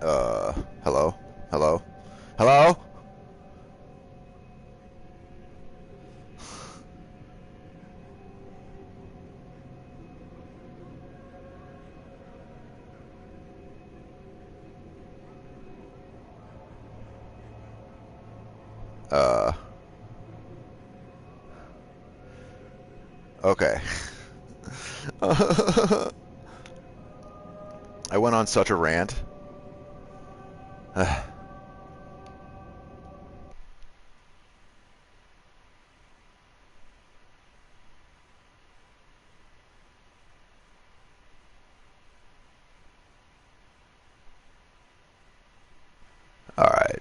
Hello? Hello? Hello? Uh, okay. I went on such a rant. Alright.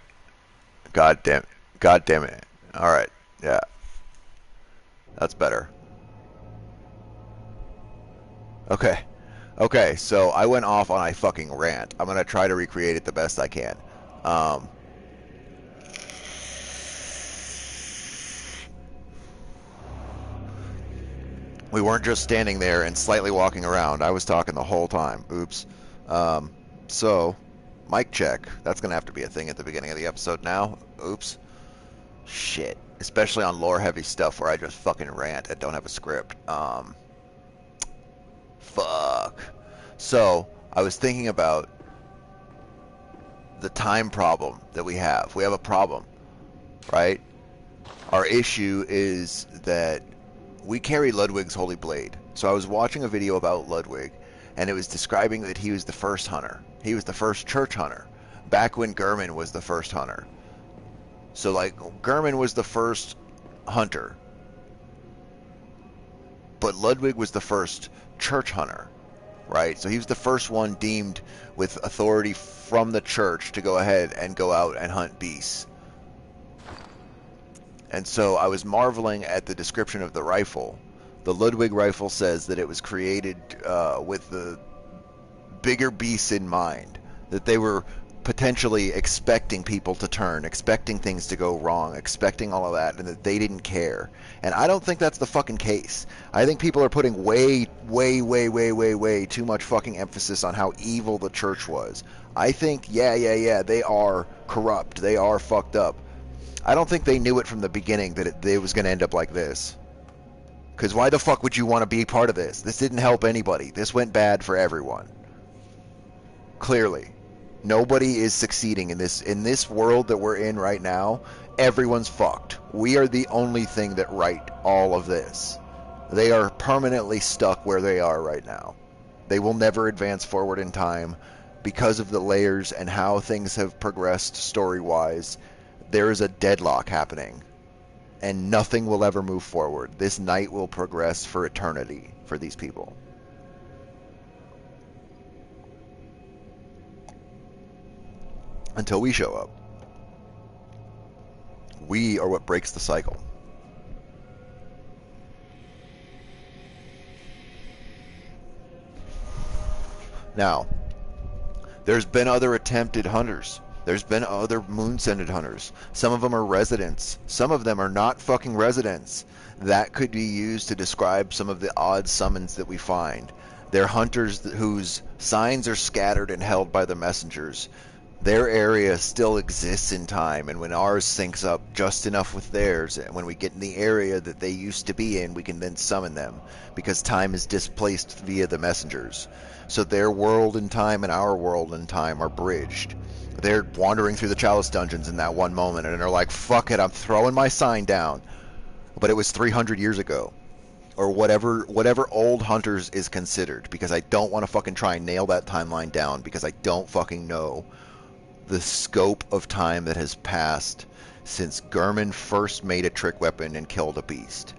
God damn it. God damn it. Alright. Yeah. That's better. Okay. Okay, so I went off on a fucking rant. I'm gonna try to recreate it the best I can. Um, we weren't just standing there and slightly walking around. I was talking the whole time. Oops. Um, so, mic check. That's gonna have to be a thing at the beginning of the episode now. Oops. Shit. Especially on lore-heavy stuff where I just fucking rant and don't have a script. Fuck. So, I was thinking about the time problem that we have. We have a problem, right? Our issue is that we carry Ludwig's Holy Blade. So I was watching a video about Ludwig, and it was describing that he was the first hunter. He was the first church hunter, back when Gurman was the first hunter. So, like, Gurman was the first hunter, but Ludwig was the first church hunter, right? So he was the first one deemed with authority from the church to go ahead and go out and hunt beasts. And so I was marveling at the description of the rifle. The Ludwig rifle says that it was created with the bigger beasts in mind, that they were potentially expecting people to turn, expecting things to go wrong, expecting all of that, and that they didn't care. And I don't think that's the fucking case. I think people are putting way too much fucking emphasis on how evil the church was. I think, yeah, they are corrupt. They are fucked up. I don't think they knew it from the beginning that it was going to end up like this. Because why the fuck would you want to be part of this? This didn't help anybody. This went bad for everyone. Clearly. Nobody is succeeding in this world that we're in right now. Everyone's fucked. We are the only thing that right all of this. They are permanently stuck where they are right now. They will never advance forward in time because of the layers and how things have progressed story-wise. There is a deadlock happening, and nothing will ever move forward. This night will progress for eternity for these people. Until we show up. We are what breaks the cycle. Now, there's been other attempted hunters. There's been other moon-sended hunters. Some of them are residents. Some of them are not fucking residents. That could be used to describe some of the odd summons that we find. They're hunters whose signs are scattered and held by the messengers. Their area still exists in time, and when ours syncs up just enough with theirs, and when we get in the area that they used to be in, we can then summon them, because time is displaced via the messengers. So their world and time and our world and time are bridged. They're wandering through the Chalice dungeons in that one moment, and they're like, fuck it, I'm throwing my sign down. But it was 300 years ago. Or whatever old hunters is considered, because I don't want to fucking try and nail that timeline down, because I don't fucking know the scope of time that has passed since Gurman first made a trick weapon and killed a beast.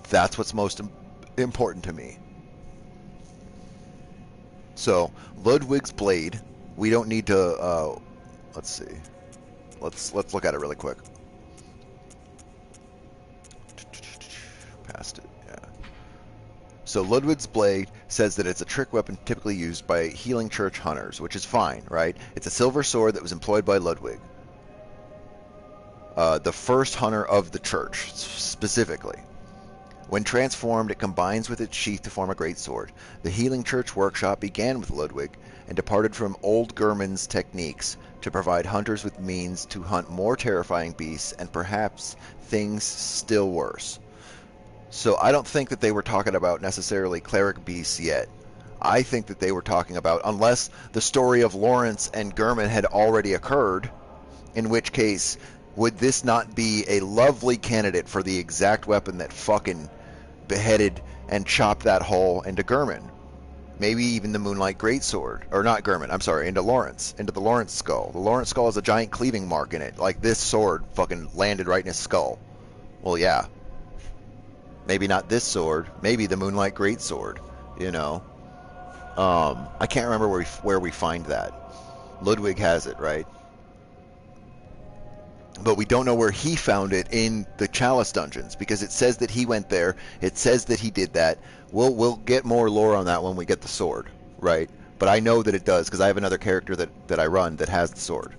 That's what's most important to me. So, Ludwig's blade, we don't need to, let's see. Let's look at it really quick. Past it, yeah. So Ludwig's blade says that it's a trick weapon typically used by healing church hunters, which is fine, right? It's a silver sword that was employed by Ludwig, the first hunter of the church, specifically. When transformed, it combines with its sheath to form a greatsword. The Healing Church workshop began with Ludwig and departed from old German's techniques to provide hunters with means to hunt more terrifying beasts and perhaps things still worse. So I don't think that they were talking about necessarily cleric beasts yet. I think that they were talking about, unless the story of Lawrence and German had already occurred, in which case, would this not be a lovely candidate for the exact weapon that fucking beheaded and chopped that hole into German? Maybe even the Moonlight Greatsword. Or not German, I'm sorry, into Lawrence. Into the Lawrence skull. The Lawrence skull has a giant cleaving mark in it. Like this sword fucking landed right in his skull. Well, yeah. Maybe not this sword. Maybe the Moonlight Greatsword. You know? I can't remember where we find that. Ludwig has it, right? But we don't know where he found it in the Chalice dungeons, because it says that he went there. It says that he did that. We'll get more lore on that when we get the sword, right? But I know that it does, because I have another character that I run that has the sword.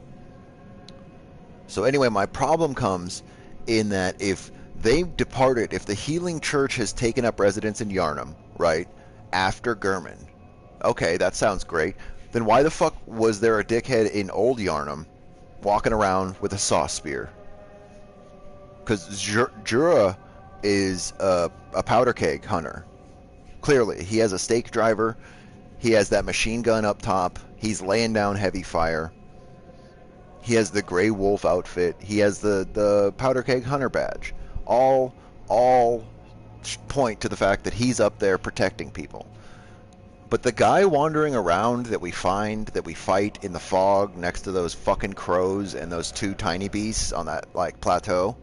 So anyway, my problem comes in that if they've departed, if the Healing Church has taken up residence in Yharnam, right, after German, okay, that sounds great. Then why the fuck was there a dickhead in Old Yharnam walking around with a saw spear? Because Jura is a powder keg hunter. Clearly, he has a stake driver. He has that machine gun up top. He's laying down heavy fire. He has the Grey Wolf outfit. He has the powder keg hunter badge. All point to the fact that he's up there protecting people. But the guy wandering around that we fight in the fog next to those fucking crows and those two tiny beasts on that, like, plateau,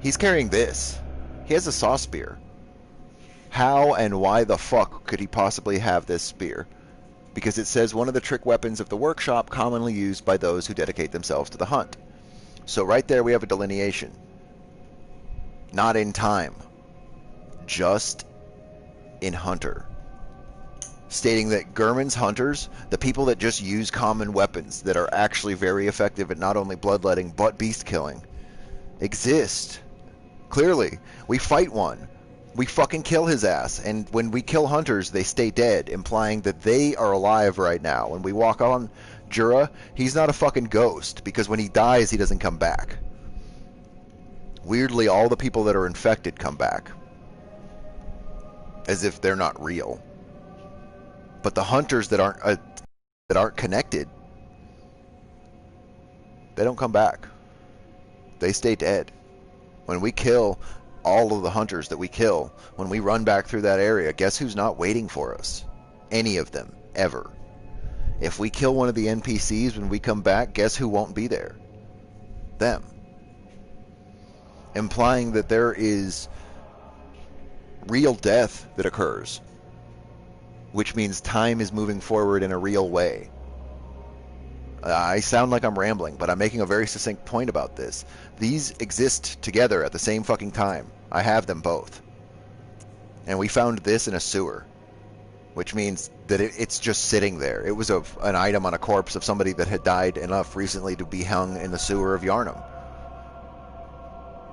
he's carrying this. He has a saw spear. How and why the fuck could he possibly have this spear? Because it says one of the trick weapons of the workshop commonly used by those who dedicate themselves to the hunt. So right there we have a delineation. Not in time. Just in hunter, stating that German's hunters, the people that just use common weapons that are actually very effective at not only bloodletting but beast killing, exist. Clearly, we fight one, we fucking kill his ass, and when we kill hunters, they stay dead, implying that they are alive right now. When we walk on Jura, he's not a fucking ghost, because when he dies, he doesn't come back. Weirdly, all the people that are infected come back, as if they're not real. But the hunters that aren't connected, they don't come back. They stay dead. When we kill all of the hunters that we kill, when we run back through that area, guess who's not waiting for us? Any of them, ever. If we kill one of the NPCs when we come back, guess who won't be there? Them. Implying that there is real death that occurs, which means time is moving forward in a real way. I sound like I'm rambling, but I'm making a very succinct point about this. These exist together at the same fucking time. I have them both. And we found this in a sewer, which means that it's just sitting there. It was an item on a corpse of somebody that had died enough recently to be hung in the sewer of Yharnam.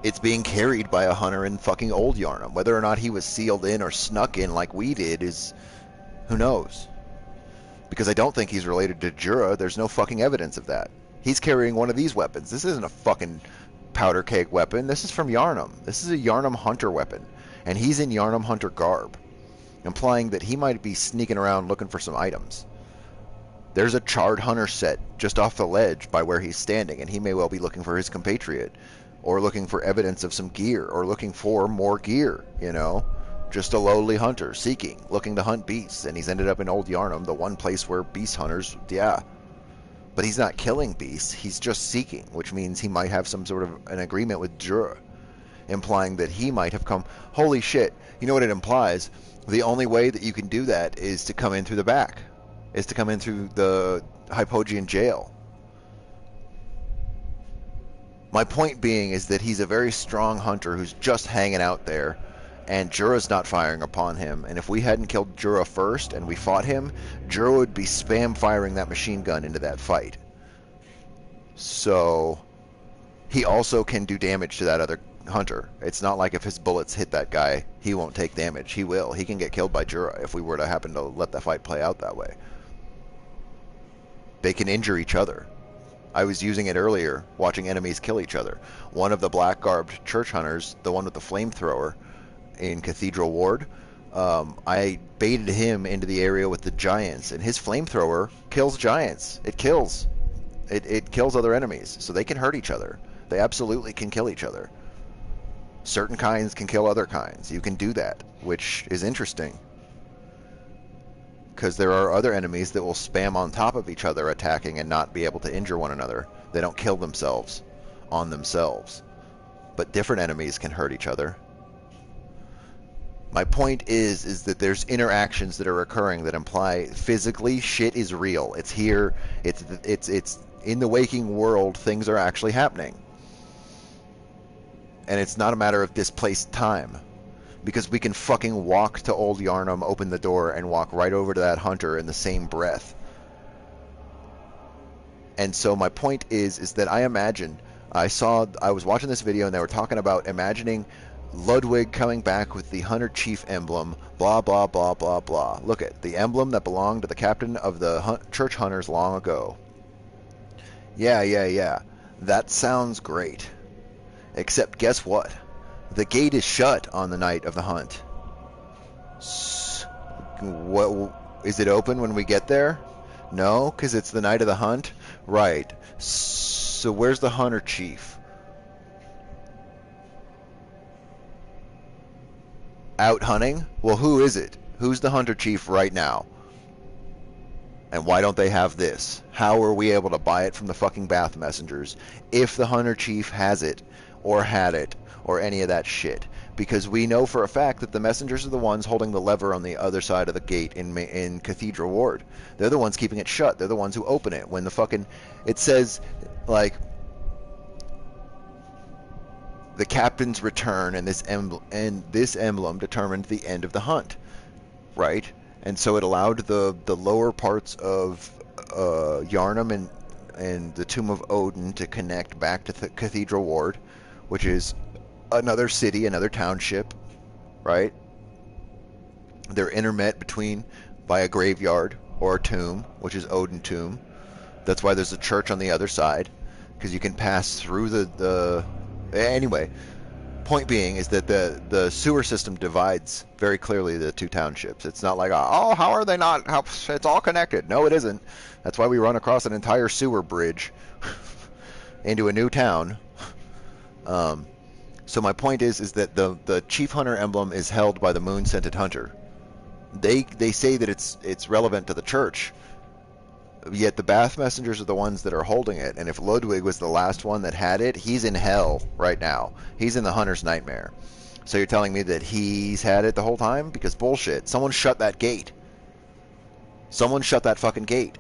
It's being carried by a hunter in fucking Old Yharnam. Whether or not he was sealed in or snuck in like we did is... who knows? Because I don't think he's related to Jura. There's no fucking evidence of that. He's carrying one of these weapons. This isn't a fucking powder keg weapon. This is from Yharnam. This is a Yharnam hunter weapon. And he's in Yharnam hunter garb, implying that he might be sneaking around looking for some items. There's a charred hunter set just off the ledge by where he's standing, and he may well be looking for his compatriot, or looking for evidence of some gear, or looking for more gear, you know? Just a lowly hunter, seeking, looking to hunt beasts, and he's ended up in Old Yharnam, the one place where beast hunters, yeah. But he's not killing beasts, he's just seeking, which means he might have some sort of an agreement with Jura, implying that he might have come... Holy shit, you know what it implies? The only way that you can do that is to come in through the back, is to come in through the Hypogean jail. My point being is that he's a very strong hunter who's just hanging out there, and Jura's not firing upon him. And if we hadn't killed Jura first and we fought him, Jura would be spam firing that machine gun into that fight. So he also can do damage to that hunter. It's not like if his bullets hit that guy, he won't take damage. He will. He can get killed by Jura if we were to happen to let the fight play out that way. They can injure each other. I was using it earlier, watching enemies kill each other. One of the black-garbed church hunters, the one with the flamethrower in Cathedral Ward, I baited him into the area with the giants, and his flamethrower kills giants. It kills other enemies, so they can hurt each other. They absolutely can kill each other. Certain kinds can kill other kinds. You can do that, which is interesting. Because there are other enemies that will spam on top of each other attacking and not be able to injure one another. They don't kill themselves on themselves. But different enemies can hurt each other. My point is that there's interactions that are occurring that imply physically shit is real. It's here. It's in the waking world. Things are actually happening. And it's not a matter of displaced time. Because we can fucking walk to Old Yarnum, open the door, and walk right over to that hunter in the same breath. And so my point is that I was watching this video and they were talking about imagining Ludwig coming back with the Hunter Chief emblem, blah, blah, blah, blah, blah. Look at the emblem that belonged to the captain of the church hunters long ago. Yeah. That sounds great. Except guess what? The gate is shut on the night of the hunt. What is it open when we get there? No, because it's the night of the hunt? Right. So where's the hunter chief? Out hunting? Well, who is it? Who's the hunter chief right now? And why don't they have this? How are we able to buy it from the fucking Bath Messengers if the hunter chief has it or had it or any of that shit? Because we know for a fact that the messengers are the ones holding the lever on the other side of the gate in Cathedral Ward. They're the ones keeping it shut. They're the ones who open it when the fucking... It says, like, the captain's return and this emblem determined the end of the hunt, right? And so it allowed the lower parts of Yarnum and the Tomb of Odin to connect back to the Cathedral Ward, which is another city, another township, right? They're intermet between by a graveyard or a tomb, which is Odin Tomb. That's why there's a church on the other side, because you can pass through the... Anyway, point being is that the sewer system divides very clearly the two townships. It's not like, oh, how are they not? It's all connected. No, it isn't. That's why we run across an entire sewer bridge into a new town. So my point is that the Chief Hunter emblem is held by the Moon-Scented Hunter. They say that it's relevant to the church, yet the Bath Messengers are the ones that are holding it. And if Ludwig was the last one that had it, he's in hell right now. He's in the Hunter's Nightmare. So you're telling me that he's had it the whole time? Because bullshit. Someone shut that gate. Someone shut that fucking gate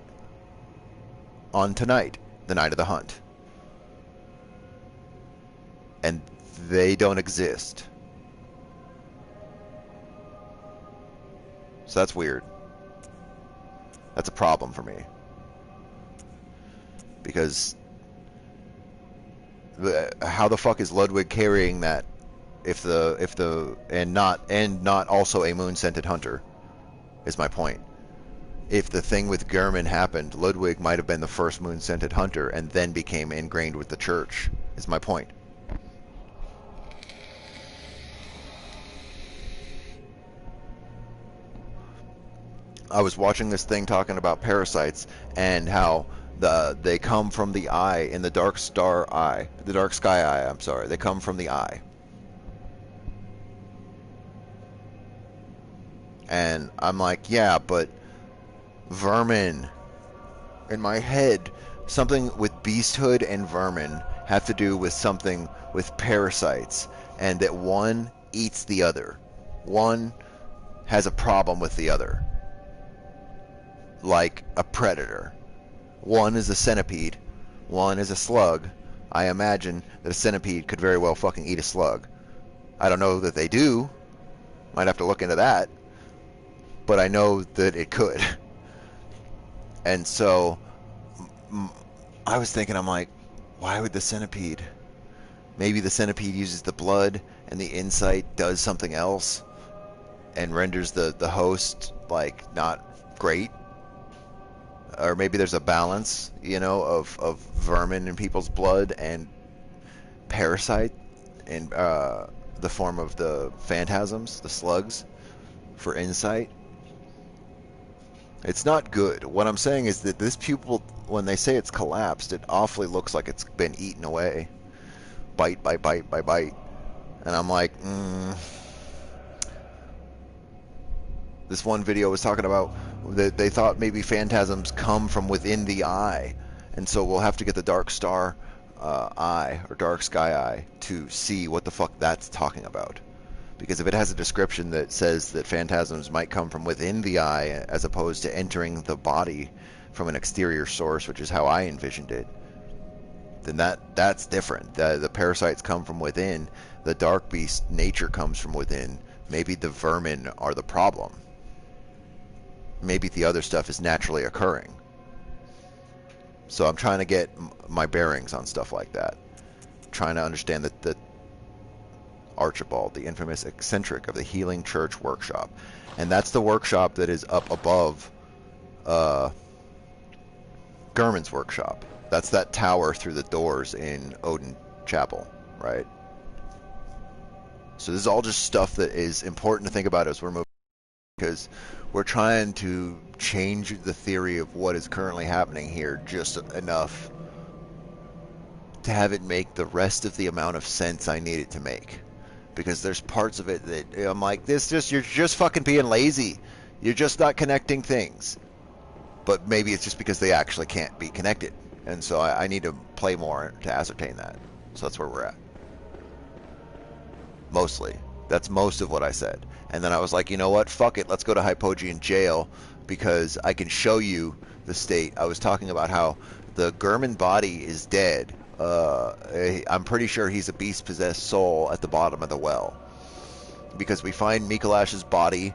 on tonight, the night of the hunt. And they don't exist. So that's weird. That's a problem for me. Because how the fuck is Ludwig carrying that and not also a moon-scented hunter is my point. If the thing with German happened, Ludwig might have been the first moon-scented hunter and then became ingrained with the church, is my point. I was watching this thing talking about parasites and how they come from the eye in the dark star eye, the dark sky eye, I'm sorry. They come from the eye. And I'm like, yeah, but vermin. In my head, something with beasthood and vermin have to do with something with parasites, and that one eats the other. One has a problem with the other. Like a predator. One is a centipede, one is a slug. I imagine that a centipede could very well fucking eat a slug. I don't know that they do. Might have to look into that. But I know that it could. And so I was thinking, I'm like, why would the centipede Maybe the centipede uses the blood and the insight does something else and renders the host, like, not great. Or maybe there's a balance, you know, of vermin in people's blood and parasite in the form of the phantasms, the slugs, for insight. It's not good. What I'm saying is that this pupil, when they say it's collapsed, it awfully looks like it's been eaten away. Bite by bite by bite. And I'm like, This one video was talking about that they thought maybe phantasms come from within the eye. And so we'll have to get the dark star eye, or dark sky eye, to see what the fuck that's talking about. Because if it has a description that says that phantasms might come from within the eye as opposed to entering the body from an exterior source, which is how I envisioned it, then that's different. The parasites come from within. The dark beast nature comes from within. Maybe the vermin are the problem. Maybe the other stuff is naturally occurring. So I'm trying to get my bearings on stuff like that. Trying to understand the Archibald, the infamous eccentric of the Healing Church Workshop. And that's the workshop that is up above Gurman's workshop. That's that tower through the doors in Odin Chapel, right? So this is all just stuff that is important to think about as we're moving, because we're trying to change the theory of what is currently happening here just enough to have it make the rest of the amount of sense I need it to make. Because there's parts of it that I'm like, you're just fucking being lazy. You're just not connecting things. But maybe it's just because they actually can't be connected. And so I need to play more to ascertain that. So that's where we're at. Mostly. That's most of what I said. And then I was like, you know what? Fuck it. Let's go to Hypogean jail, because I can show you the state. I was talking about how the Gurman body is dead. I'm pretty sure he's a beast-possessed soul at the bottom of the well. Because we find Mikolash's body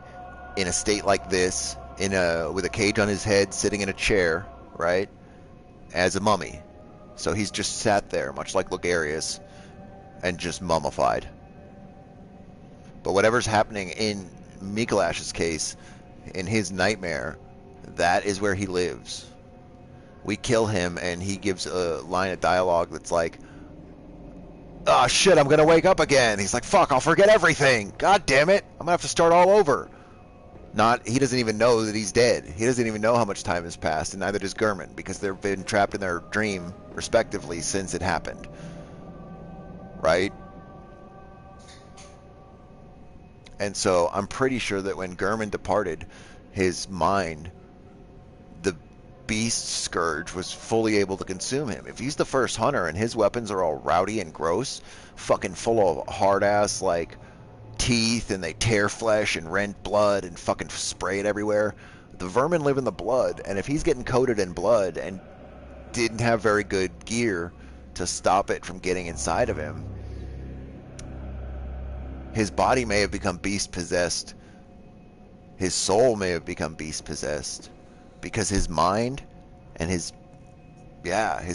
in a state like this, with a cage on his head, sitting in a chair, right? As a mummy. So he's just sat there, much like Logarius, and just mummified. But whatever's happening in Mikolash's case, in his nightmare, that is where he lives. We kill him, and he gives a line of dialogue that's like, "Oh shit, I'm gonna wake up again." He's like, "Fuck, I'll forget everything. God damn it, I'm gonna have to start all over." He doesn't even know that he's dead. He doesn't even know how much time has passed, and neither does Gurman, because they've been trapped in their dream, respectively, since it happened. Right? And so I'm pretty sure that when Gurman departed, his mind, the beast scourge, was fully able to consume him. If he's the first hunter and his weapons are all rowdy and gross, fucking full of hard-ass, like, teeth, and they tear flesh and rent blood and fucking spray it everywhere, the vermin live in the blood, and if he's getting coated in blood and didn't have very good gear to stop it from getting inside of him, his body may have become beast-possessed. His soul may have become beast-possessed because his mind and his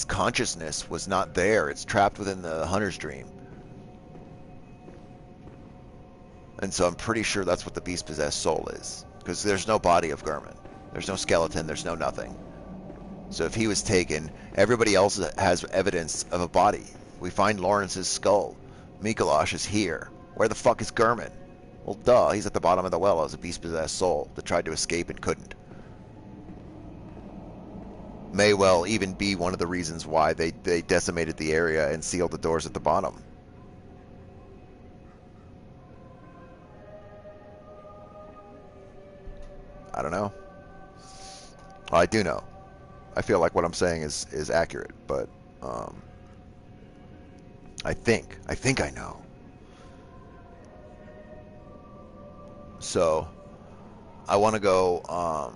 consciousness was not there. It's trapped within the hunter's dream. And so I'm pretty sure that's what the beast-possessed soul is, because there's no body of Gurman. There's no skeleton. There's no nothing. So if he was taken, everybody else has evidence of a body. We find Lawrence's skull. Mikolash is here. Where the fuck is Gurman? Well, duh, he's at the bottom of the well as a beast-possessed soul that tried to escape and couldn't. May well even be one of the reasons why they decimated the area and sealed the doors at the bottom. I don't know. Well, I do know. I feel like what I'm saying is accurate, but I think I know. So I want to go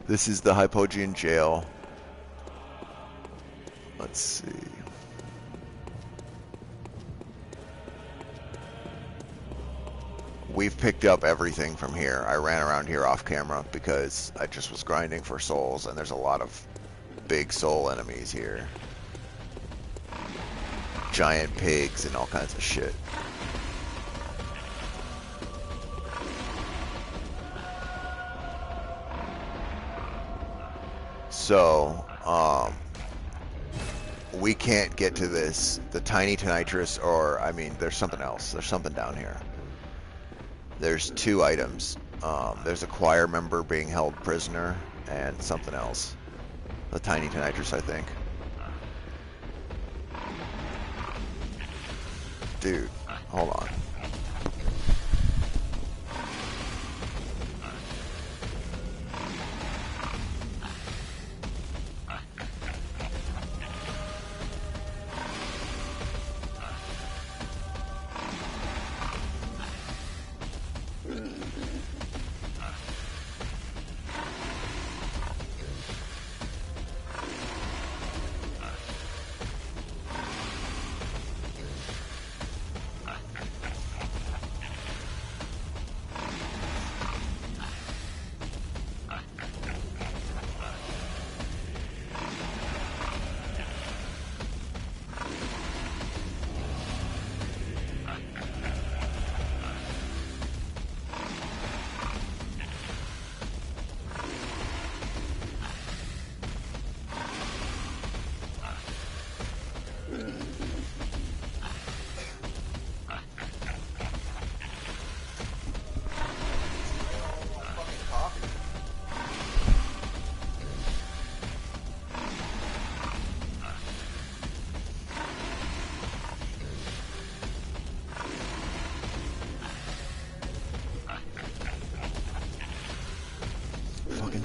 this is the Hypogean jail. Let's see. we've picked up everything from here. I ran around here off camera because I just was grinding for souls, and there's a lot of big soul enemies here. Giant pigs and all kinds of shit. So, we can't get to this, the tiny nitrous, or, I mean, there's something else. There's something down here. There's 2 items. There's a choir member being held prisoner, and something else. The tiny nitrous, I think. Dude, hold on.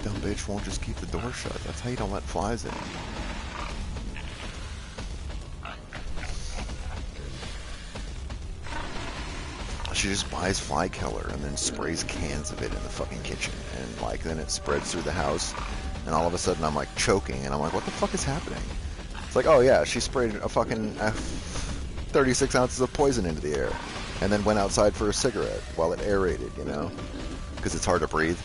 Dumb bitch won't just keep the door shut. That's how you don't let flies in. She just buys fly killer and then sprays cans of it in the fucking kitchen, and like then it spreads through the house, and all of a sudden I'm like choking, and I'm like, what the fuck is happening? It's like, oh yeah, she sprayed a fucking 36 ounces of poison into the air, and then went outside for a cigarette while it aerated, you know, because it's hard to breathe.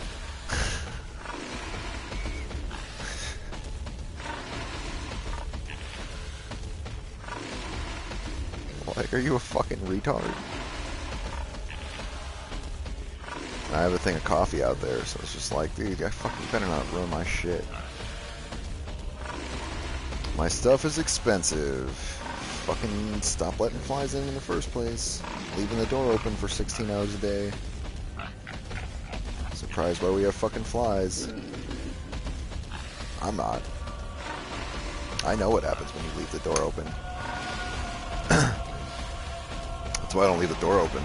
Like, are you a fucking retard? I have a thing of coffee out there, so it's just like, dude, I fucking better not ruin my shit. My stuff is expensive. Fucking stop letting flies in the first place. Leaving the door open for 16 hours a day. Surprised why we have fucking flies. I'm not. I know what happens when you leave the door open. That's why I don't leave the door open.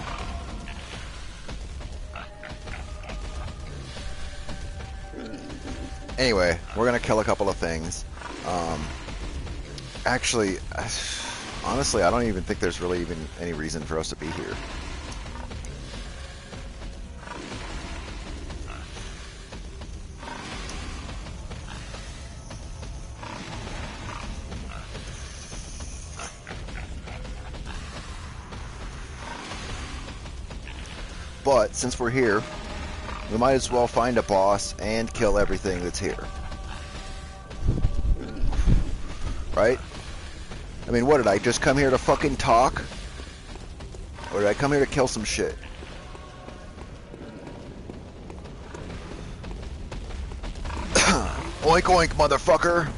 Anyway, we're gonna kill a couple of things. Actually, honestly, I don't even think there's really even any reason for us to be here. But since we're here, we might as well find a boss and kill everything that's here. Right? I mean, what, did I just come here to fucking talk? Or did I come here to kill some shit? Oink oink, motherfucker!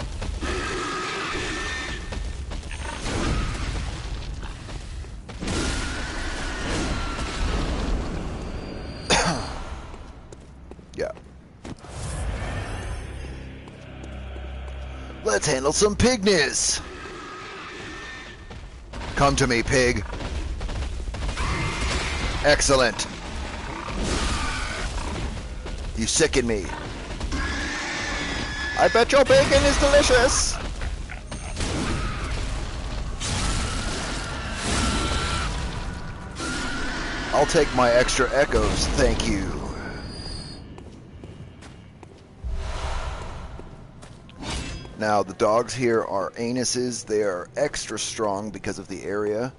Yeah. Let's handle some pigness! Come to me, pig. Excellent. You sicken me. I bet your bacon is delicious. I'll take my extra echoes, thank you. Now, the dogs here are anuses. They are extra strong because of the area.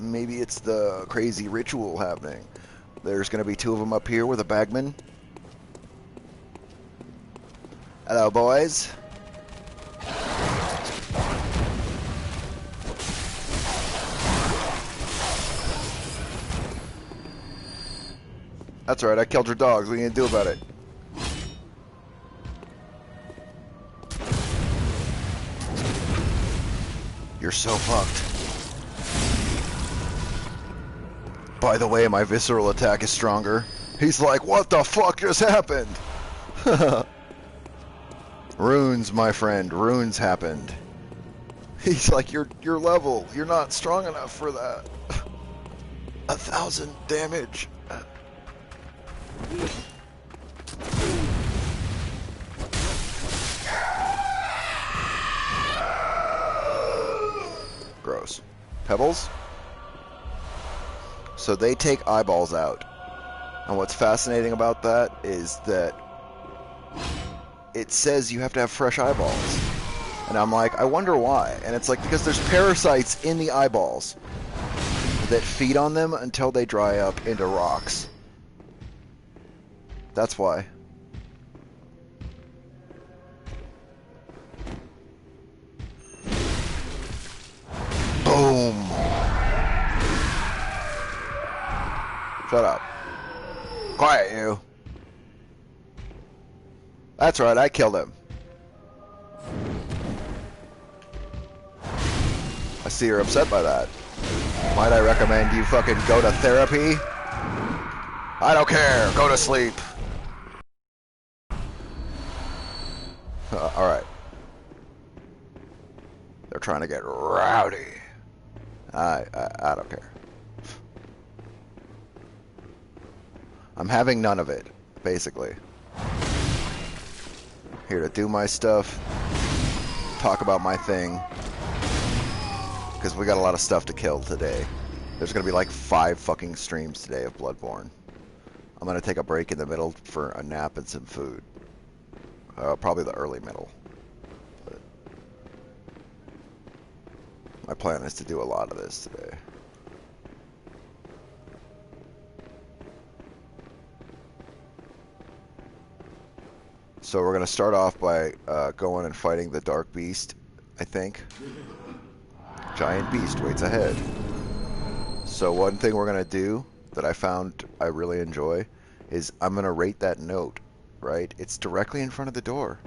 Maybe it's the crazy ritual happening. There's going to be two of them up here with a bagman. Hello, boys. That's right, I killed your dogs. What are you going to do about it? You're so fucked. By the way, my visceral attack is stronger. He's like, what the fuck just happened? Runes, my friend. Runes happened. He's like, you're level. You're not strong enough for that. 1,000 damage. Gross. Pebbles? So they take eyeballs out. And what's fascinating about that is that it says you have to have fresh eyeballs. And I'm like, I wonder why. And it's like, because there's parasites in the eyeballs that feed on them until they dry up into rocks. That's why. Boom. Shut up. Quiet, you. That's right, I killed him. I see you're upset by that. Might I recommend you fucking go to therapy? I don't care. Go to sleep. Alright. They're trying to get rowdy. I don't care. I'm having none of it, basically. Here to do my stuff, talk about my thing, because we got a lot of stuff to kill today. There's going to be like 5 fucking streams today of Bloodborne. I'm going to take a break in the middle for a nap and some food. Probably the early middle. But my plan is to do a lot of this today. So we're going to start off by going and fighting the Dark Beast, I think. Giant Beast waits ahead. So one thing we're going to do that I found I really enjoy is I'm going to rate that note, right? It's directly in front of the door,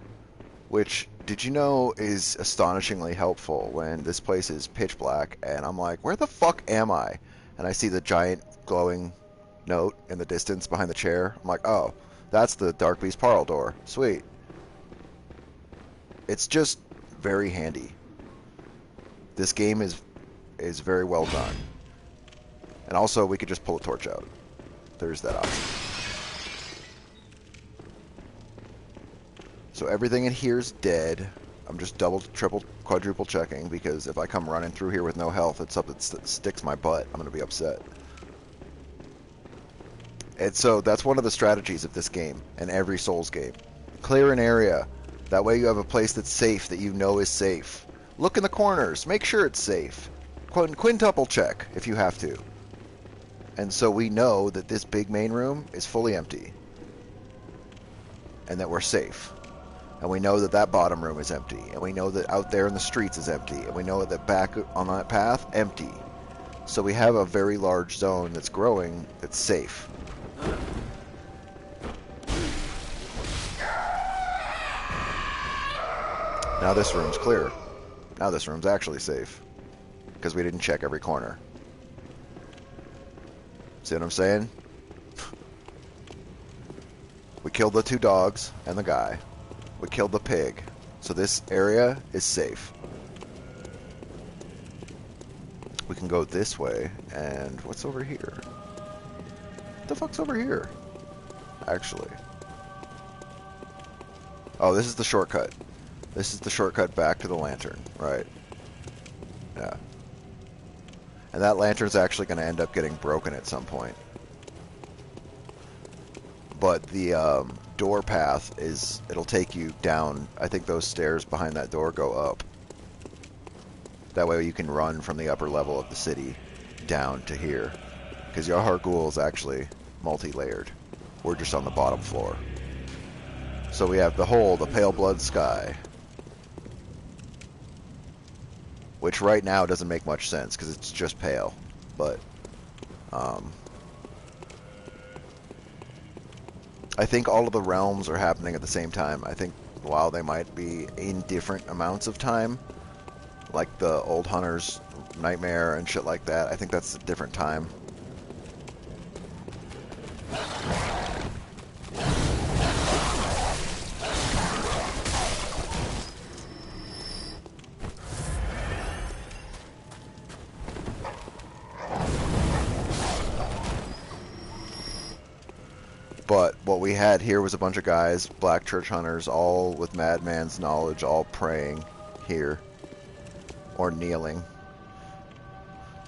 which, did you know, is astonishingly helpful when this place is pitch black and I'm like, where the fuck am I? And I see the giant glowing note in the distance behind the chair. I'm like, oh, that's the Dark Beast Parle door. Sweet. It's just very handy. This game is very well done. And also, we could just pull a torch out. There's that option. So everything in here is dead. I'm just double, triple, quadruple checking, because if I come running through here with no health, it's up, it sticks my butt. I'm going to be upset. And so that's one of the strategies of this game and every Souls game. Clear an area. That way you have a place that's safe, that you know is safe. Look in the corners. Make sure it's safe. Quintuple check if you have to. And so we know that this big main room is fully empty. And that we're safe. And we know that that bottom room is empty. And we know that out there in the streets is empty. And we know that back on that path, empty. So we have a very large zone that's growing that's safe. Now this room's clear. Now this room's actually safe. Because we didn't check every corner. See what I'm saying? We killed the 2 dogs and the guy. We killed the pig. So this area is safe. We can go this way. And what's over here? What the fuck's over here? Actually. Oh, this is the shortcut. This is the shortcut back to the lantern, right? Yeah. And that lantern's actually going to end up getting broken at some point. But the door path is, it'll take you down. I think those stairs behind that door go up. That way you can run from the upper level of the city down to here. Because Yahar Ghul is actually multi-layered. We're just on the bottom floor. So we have the pale blood sky. Which right now doesn't make much sense because it's just pale. But I think all of the realms are happening at the same time. I think while they might be in different amounts of time, like the old Hunter's Nightmare and shit like that, I think that's a different time. But what we had here was a bunch of guys, Black Church Hunters, all with Madman's knowledge, all praying here. Or kneeling.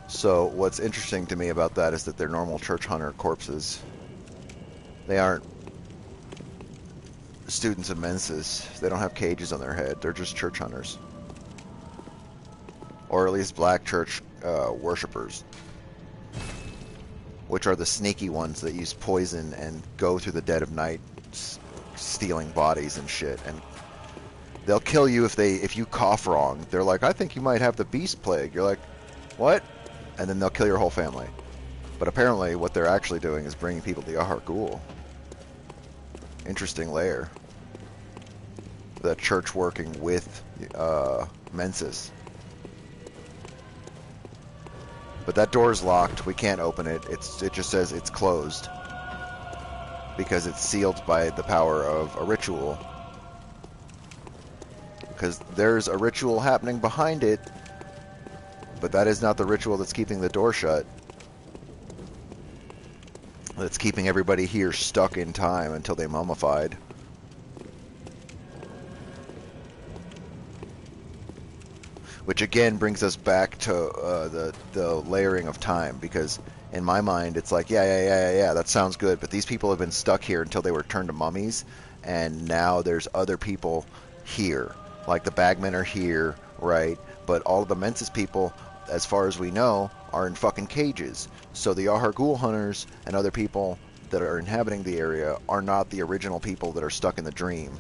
So what's interesting to me about that is that they're normal Church Hunter corpses. They aren't students of Mensis. They don't have cages on their head. They're just Church Hunters. Or at least Black Church worshippers. Which are the sneaky ones that use poison and go through the dead of night stealing bodies and shit. And they'll kill you if you cough wrong. They're like, I think you might have the beast plague. You're like, what? And then they'll kill your whole family. But apparently what they're actually doing is bringing people to Yahar Ghul. Interesting layer. The church working with Mensis. But that door is locked. We can't open it. It just says it's closed. Because it's sealed by the power of a ritual. Because there's a ritual happening behind it. But that is not the ritual that's keeping the door shut. That's keeping everybody here stuck in time until they mummified. Which again brings us back to the layering of time, because in my mind it's like, yeah, that sounds good, but these people have been stuck here until they were turned to mummies, and now there's other people here. Like the Bagmen are here, right? But all of the Mensis people, as far as we know, are in fucking cages. So the Yahar Ghul hunters and other people that are inhabiting the area are not the original people that are stuck in the dream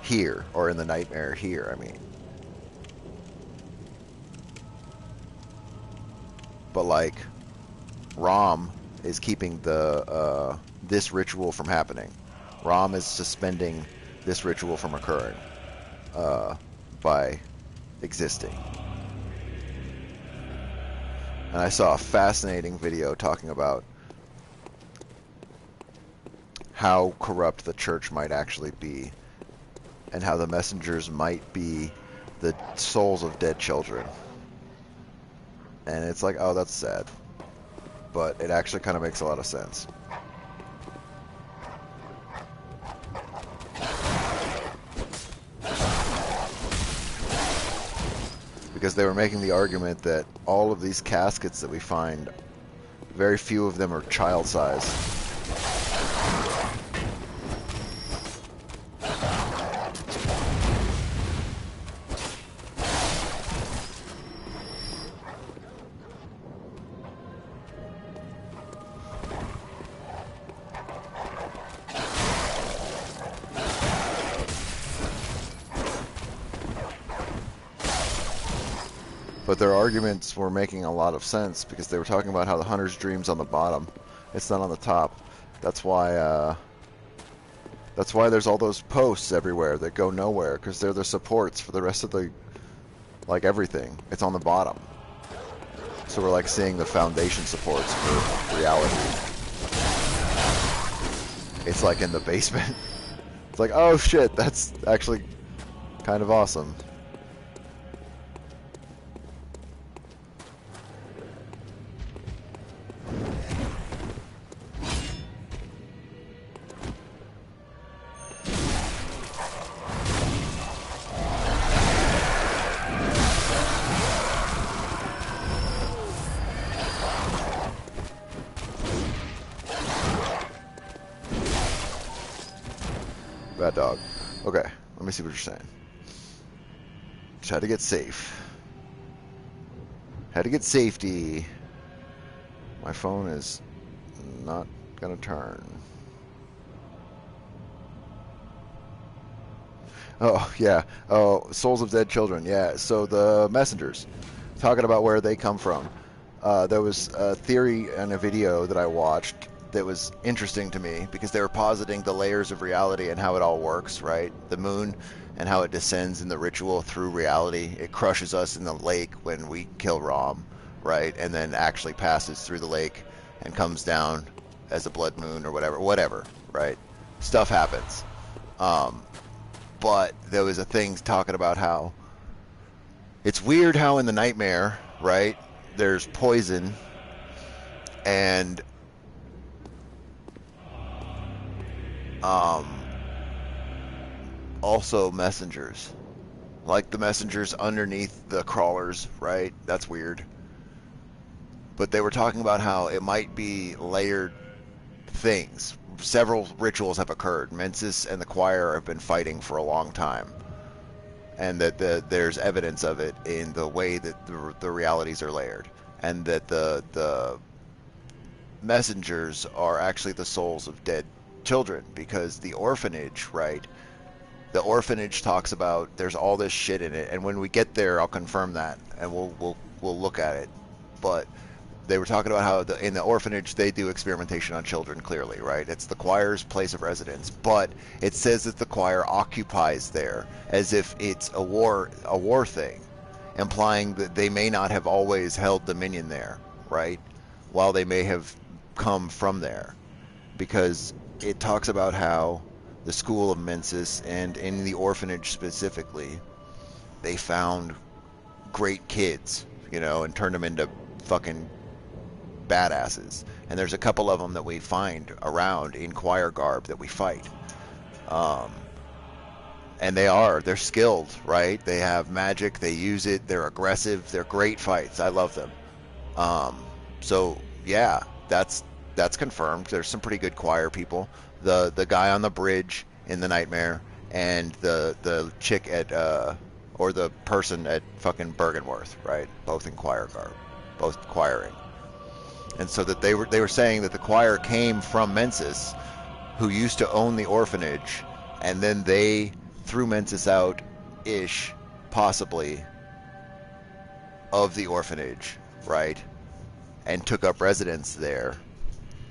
here, or in the nightmare here, I mean. But like, Ram is keeping this ritual from happening. Ram is suspending this ritual from occurring by existing. And I saw a fascinating video talking about how corrupt the church might actually be, and how the messengers might be the souls of dead children. And it's like, oh, that's sad. But it actually kind of makes a lot of sense. Because they were making the argument that all of these caskets that we find, very few of them are child size. But their arguments were making a lot of sense, because they were talking about how the hunter's dream's on the bottom. It's not on the top. That's why there's all those posts everywhere that go nowhere, because they're the supports for the rest of the, like, everything. It's on the bottom. So we're like seeing the foundation supports for reality. It's like in the basement. It's like, oh shit, that's actually kind of awesome. Bad dog. Okay, let me see what you're saying. Try to get safe. Had to get safety. My phone is not gonna turn. Oh, yeah. Oh, Souls of Dead Children. Yeah. So the messengers, talking about where they come from. There was a theory in a video that I watched that was interesting to me because they were positing the layers of reality and how it all works, right? The moon and how it descends in the ritual through reality. It crushes us in the lake when we kill Rom, right? And then actually passes through the lake and comes down as a blood moon or whatever, right? Stuff happens. Um, but there was a thing talking about how it's weird how in the nightmare, right, there's poison and um, also messengers. Like the messengers underneath the crawlers, right? That's weird. But they were talking about how it might be layered things. Several rituals have occurred. Mensis and the choir have been fighting for a long time. And that there's evidence of it in the way that the realities are layered. And that the messengers are actually the souls of dead children. Because the orphanage, right? The orphanage talks about there's all this shit in it. And when we get there, I'll confirm that. And we'll look at it. But they were talking about how in the orphanage they do experimentation on children, clearly, right? It's the choir's place of residence, but it says that the choir occupies there as if it's a war thing, implying that they may not have always held dominion there, right? While they may have come from there, because it talks about how the school of Mensis and in the orphanage specifically, they found great kids, and turned them into fucking badasses. And there's a couple of them that we find around in choir garb that we fight. And they're skilled, right? They have magic, they use it, they're aggressive, they're great fights. I love them. So yeah, that's confirmed. There's some pretty good choir people. The guy on the bridge in the nightmare and the chick at or the person at fucking Bergenworth, right? Both in choir garb, both choiring. And so that they were saying that the choir came from Mensis, who used to own the orphanage, and then they threw Mensis out, possibly, of the orphanage, right? And took up residence there,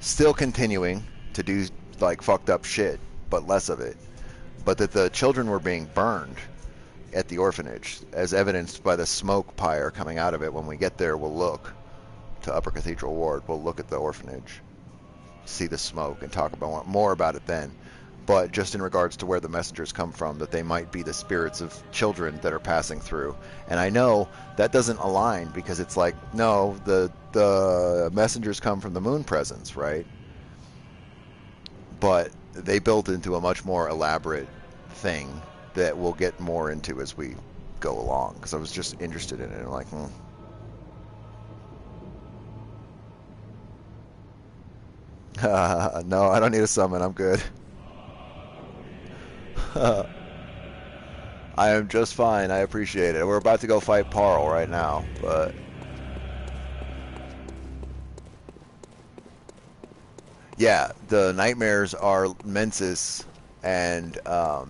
still continuing to do like fucked up shit, but less of it. But that the children were being burned at the orphanage, as evidenced by the smoke pyre coming out of it. When we get there, we'll look to Upper Cathedral Ward. We'll look at the orphanage, see the smoke, and talk about more about it then. But just in regards to where the messengers come from, that they might be the spirits of children that are passing through. And I know that doesn't align because it's like, no, the messengers come from the moon presence, right? But they built into a much more elaborate thing that we'll get more into as we go along. Because I was just interested in it. I'm like, no, I don't need a summon. I'm good. I am just fine. I appreciate it. We're about to go fight Parl right now, but yeah, the nightmares are Mensis, and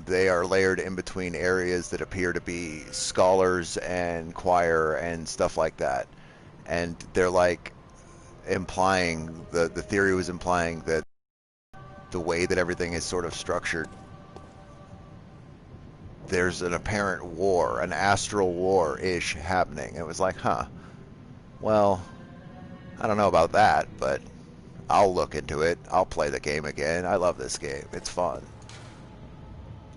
they are layered in between areas that appear to be scholars and choir and stuff like that. And they're like implying, the theory was implying that the way that everything is sort of structured, there's an apparent war, an astral war-ish happening. It was like, well, I don't know about that, but I'll look into it. I'll play the game again. I love this game. It's fun.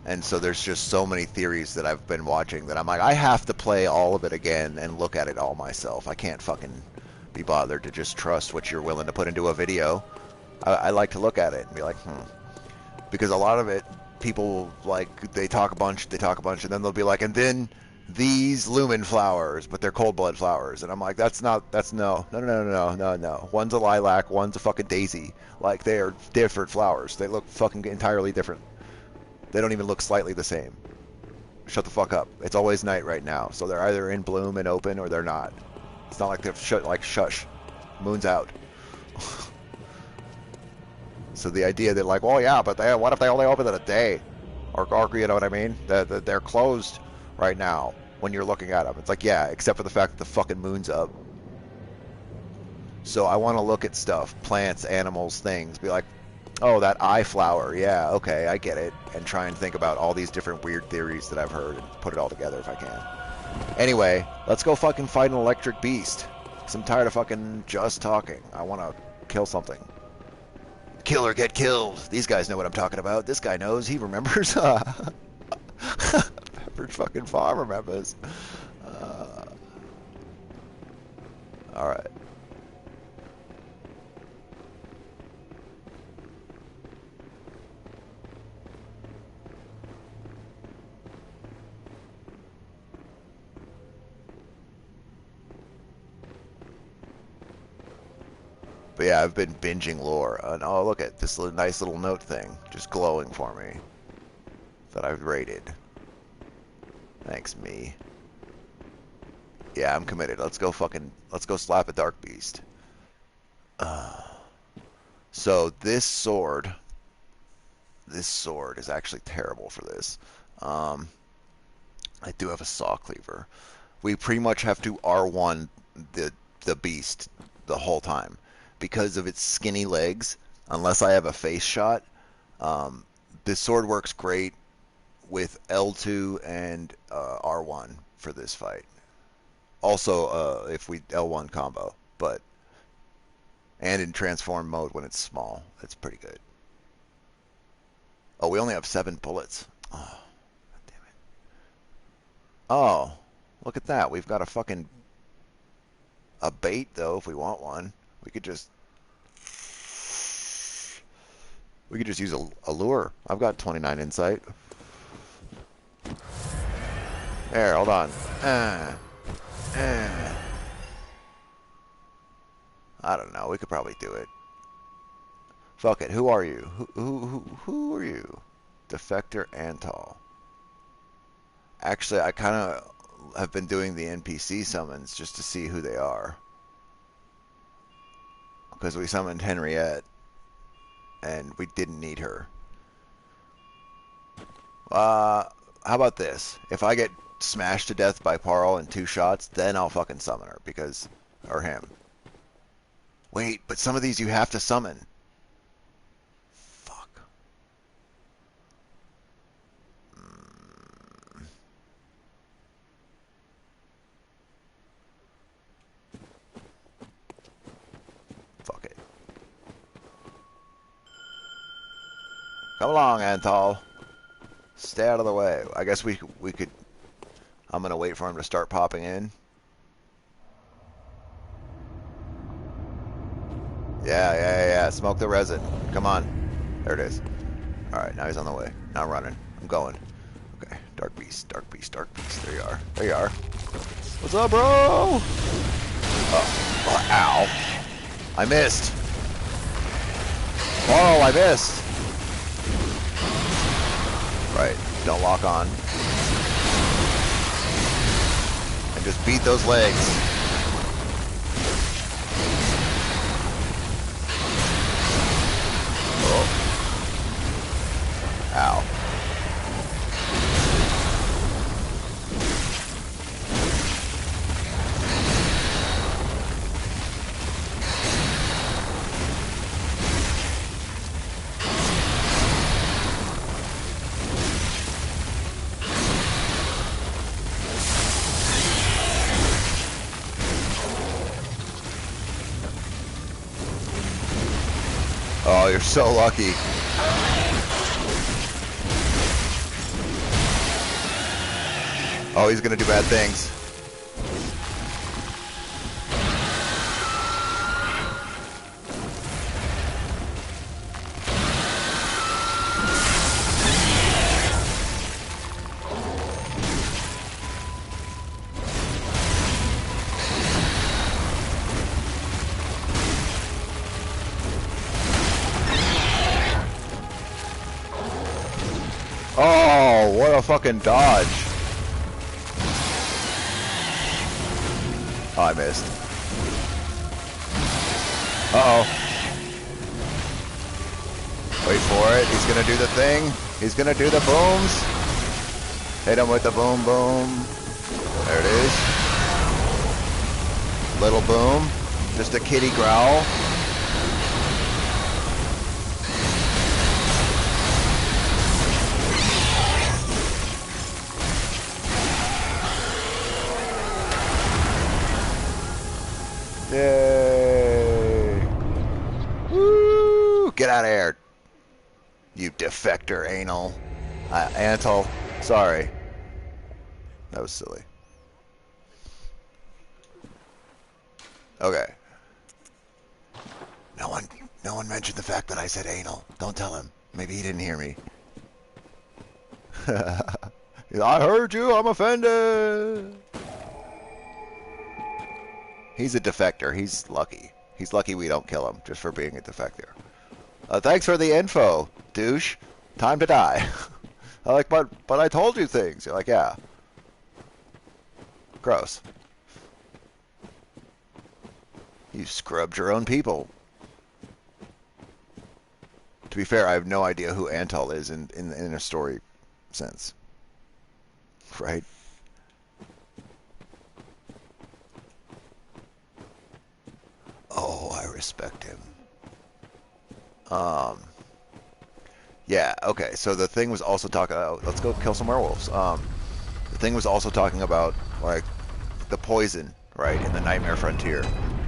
And so there's just so many theories that I've been watching that I'm like, I have to play all of it again and look at it all myself. I can't fucking be bothered to just trust what you're willing to put into a video. I like to look at it and be like, because a lot of it, people, like, they talk a bunch, and then they'll be like, and then these lumen flowers, but they're cold blood flowers. And I'm like, that's no. One's a lilac, one's a fucking daisy. Like, they are different flowers. They look fucking entirely different. They don't even look slightly the same. Shut the fuck up. It's always night right now. So they're either in bloom and open or they're not. It's not like they're like shush, moon's out. So the idea that like, well, yeah, but what if they only open in a day, or you know what I mean? They're closed right now when you're looking at them. It's like, yeah, except for the fact that the fucking moon's up. So I want to look at stuff, plants, animals, things, be like, oh, that eye flower, yeah, okay, I get it, and try and think about all these different weird theories that I've heard and put it all together if I can. Anyway, let's go fucking fight an electric beast. 'Cause I'm tired of fucking just talking. I want to kill something. Kill or get killed. These guys know what I'm talking about. This guy knows. He remembers. Pepperidge fucking Farm remembers. Alright. But yeah, I've been binging lore. And oh, look at this nice little note thing. Just glowing for me. That I've rated. Thanks, me. Yeah, I'm committed. Let's go slap a dark beast. So this sword is actually terrible for this. I do have a saw cleaver. We pretty much have to R1 the beast the whole time because of its skinny legs. Unless I have a face shot, this sword works great with L2 and R1 for this fight. Also, if we L1 combo, and in transform mode when it's small, it's pretty good. Oh, we only have 7 bullets. Oh, God damn it. Oh, look at that. We've got a bait though if we want one. We could just use a lure. I've got 29 insight. There, hold on. I don't know. We could probably do it. Fuck it. Who are you? Who are you? Defector Antal. Actually, I kind of have been doing the NPC summons just to see who they are. Because we summoned Henriette, and we didn't need her. How about this? If I get smashed to death by Parl in 2 shots, then I'll fucking summon her, or him. Wait, but some of these you have to summon. Fuck. Fuck it. Come along, Antal. Stay out of the way. I guess we could... I'm gonna wait for him to start popping in. Yeah. Smoke the resin. Come on. There it is. Alright, now he's on the way. Now I'm running. I'm going. Okay. Dark beast. There you are. What's up, bro? Ow. I missed. Oh, I missed. Right. Don't lock on. And just beat those legs. Ow. Oh, you're so lucky. Oh, he's gonna do bad things. Oh, what a fucking dodge. Oh, I missed. Uh-oh. Wait for it. He's gonna do the thing. He's gonna do the booms. Hit him with the boom boom. There it is. Little boom. Just a kitty growl. Yay! Woo! Get out of here, you defector anal. Antal, sorry. That was silly. Okay. No one mentioned the fact that I said anal. Don't tell him. Maybe he didn't hear me. I heard you. I'm offended. He's a defector. He's lucky. He's lucky we don't kill him just for being a defector. Thanks for the info, douche. Time to die. I'm like, but I told you things. You're like, yeah. Gross. You scrubbed your own people. To be fair, I have no idea who Antal is in a story sense. Right? Oh, I respect him. Yeah, okay, so the thing was also talking let's go kill some werewolves. The thing was also talking about, like, the poison, right, in the Nightmare Frontier,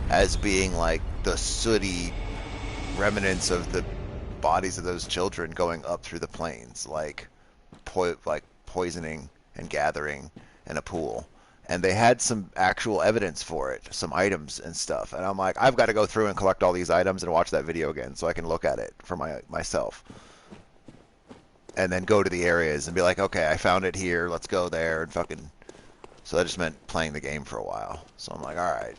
as being, like, the sooty remnants of the bodies of those children going up through the plains, like poisoning and gathering in a pool. And they had some actual evidence for it, some items and stuff. And I'm like, I've got to go through and collect all these items and watch that video again so I can look at it for myself. And then go to the areas and be like, okay, I found it here, let's go there, and fucking... So that just meant playing the game for a while. So I'm like, all right,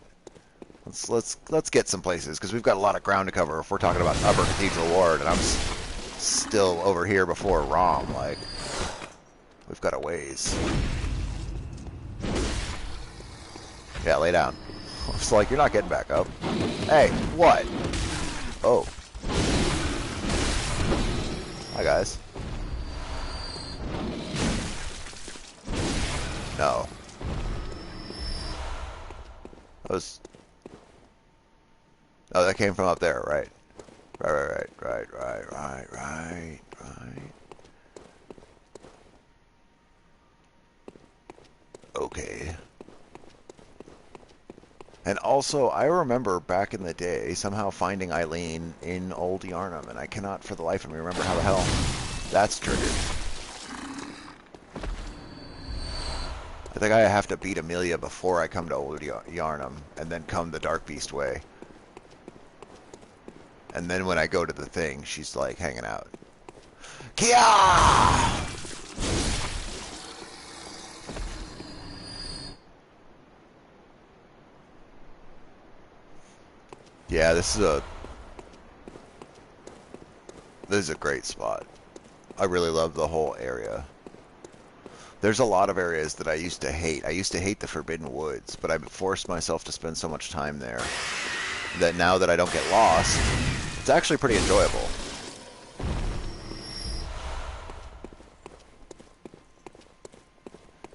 let's get some places, because we've got a lot of ground to cover if we're talking about Upper Cathedral Ward, and I'm still over here before Rom. Like, we've got a ways. Yeah, lay down. It's like, you're not getting back up. Hey, what? Oh. Hi, guys. No. That was... Oh, that came from up there, right. Right. Okay. And also, I remember back in the day somehow finding Eileen in Old Yarnum, and I cannot for the life of me remember how the hell that's triggered. I think I have to beat Amelia before I come to Old Yarnum, and then come the Dark Beast way. And then when I go to the thing, she's like hanging out. Kia! Yeah, this is a great spot. I really love the whole area. There's a lot of areas that I used to hate. I used to hate the Forbidden Woods, but I forced myself to spend so much time there that now that I don't get lost, it's actually pretty enjoyable.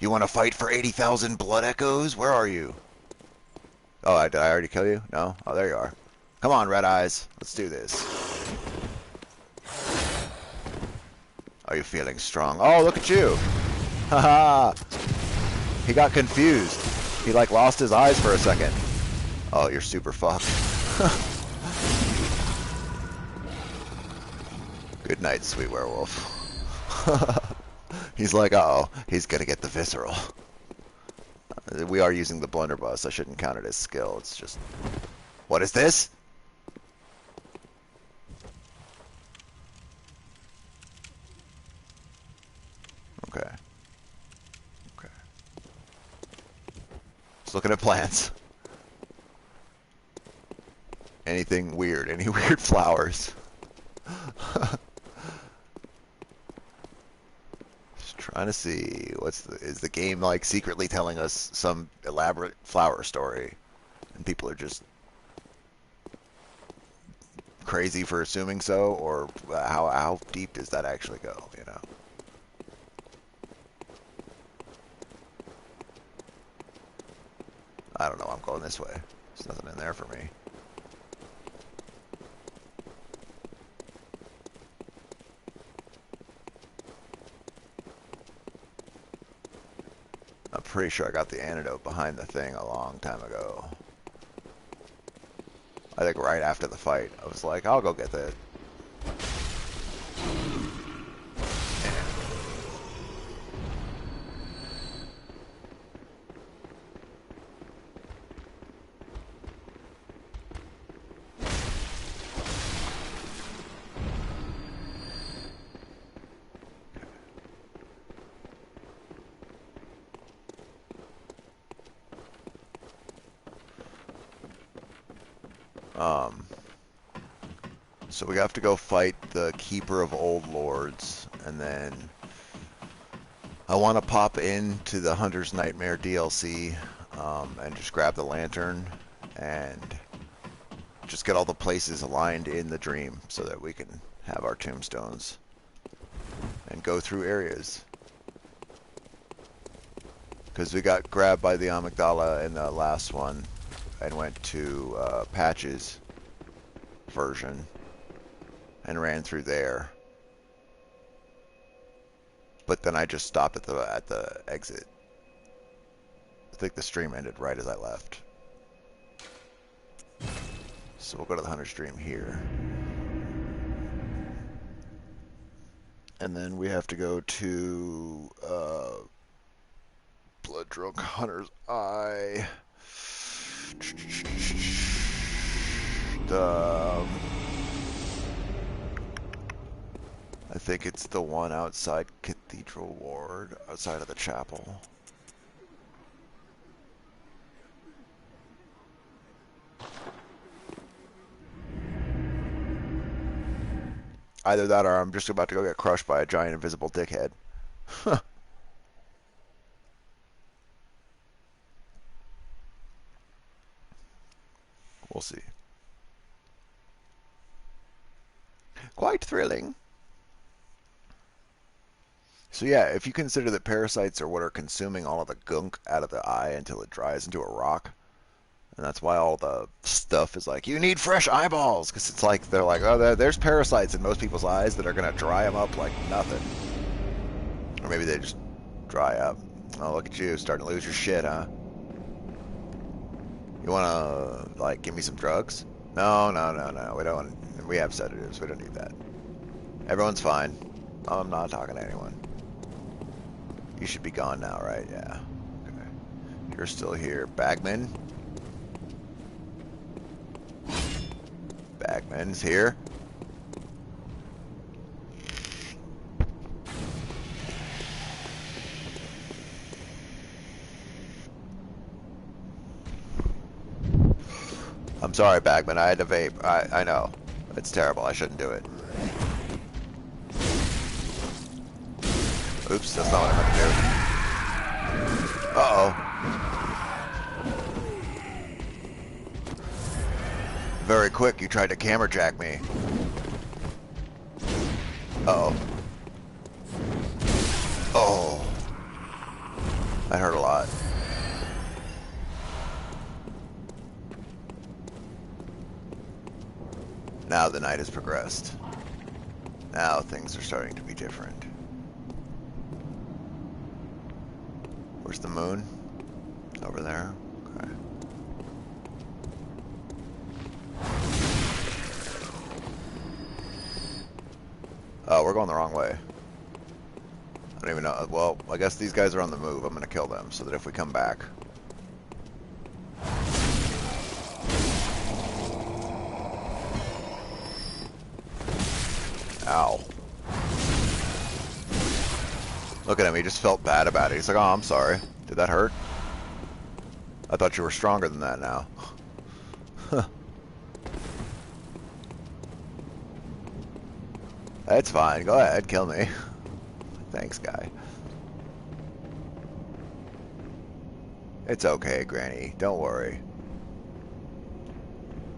You want to fight for 80,000 blood echoes? Where are you? Oh, did I already kill you? No? Oh, there you are. Come on, Red Eyes. Let's do this. Are you feeling strong? Oh, look at you. Haha. He got confused. He, like, lost his eyes for a second. Oh, you're super fucked. Good night, sweet werewolf. He's like, uh-oh, he's gonna get the visceral. We are using the blunderbuss. I shouldn't count it as skill. It's just... What is this? Okay. Okay. Just looking at plants. Anything weird? Any weird flowers? Just trying to see is the game like secretly telling us some elaborate flower story? and people are just crazy for assuming so, or how deep does that actually go, you know? I don't know, I'm going this way. There's nothing in there for me. I'm pretty sure I got the antidote behind the thing a long time ago. I think right after the fight, I was like, I'll go get that. So we have to go fight the Keeper of Old Lords, and then I want to pop into the Hunter's Nightmare DLC and just grab the lantern and just get all the places aligned in the dream so that we can have our tombstones and go through areas. Because we got grabbed by the amygdala in the last one and went to Patch's version and ran through there. But then I just stopped at the exit. I think the stream ended right as I left. So we'll go to the Hunter's Dream here. And then we have to go to Blood Drunk Hunter's Eye. I think it's the one outside Cathedral Ward, outside of the chapel. Either that or I'm just about to go get crushed by a giant invisible dickhead. We'll see. Quite thrilling. So yeah, if you consider that parasites are what are consuming all of the gunk out of the eye until it dries into a rock, and that's why all the stuff is like, you need fresh eyeballs, because it's like, they're like, oh, there's parasites in most people's eyes that are going to dry them up like nothing. Or maybe they just dry up. Oh, look at you, starting to lose your shit, huh? You want to, like, give me some drugs? No, we don't. We have sedatives, we don't need that. Everyone's fine. I'm not talking to anyone. You should be gone now, right? Yeah. Okay. You're still here. Bagman? Bagman's here. I'm sorry, Bagman. I had to vape. I know. It's terrible. I shouldn't do it. Oops, that's not what I meant to do. Uh-oh. Very quick, you tried to camera jack me. Uh-oh. Oh. That hurt a lot. Now the night has progressed. Now things are starting to be different. Where's the moon? Over there? Okay. Oh, we're going the wrong way. I don't even know. Well, I guess these guys are on the move. I'm going to kill them so that if we come back... Ow. Look at him, he just felt bad about it. He's like, oh, I'm sorry. Did that hurt? I thought you were stronger than that now. That's fine, go ahead, kill me. Thanks, guy. It's okay, Granny, don't worry.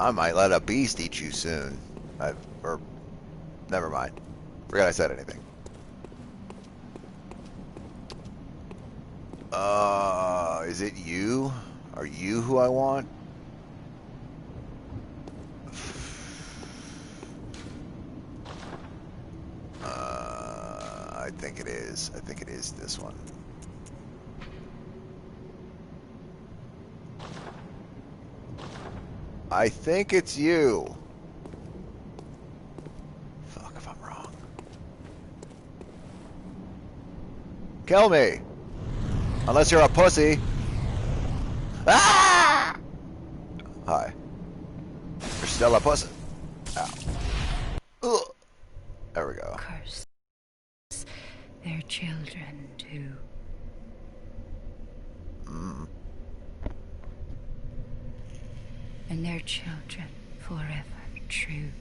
I might let a beast eat you soon. Or never mind. Forgot I said anything. Is it you? Are you who I want? I think it is. I think it is this one. I think it's you. Fuck if I'm wrong. Kill me. Unless you're a pussy. Ah! Hi. You're still a pussy. Ow. Ugh. There we go. Curse their children too. And their children forever true.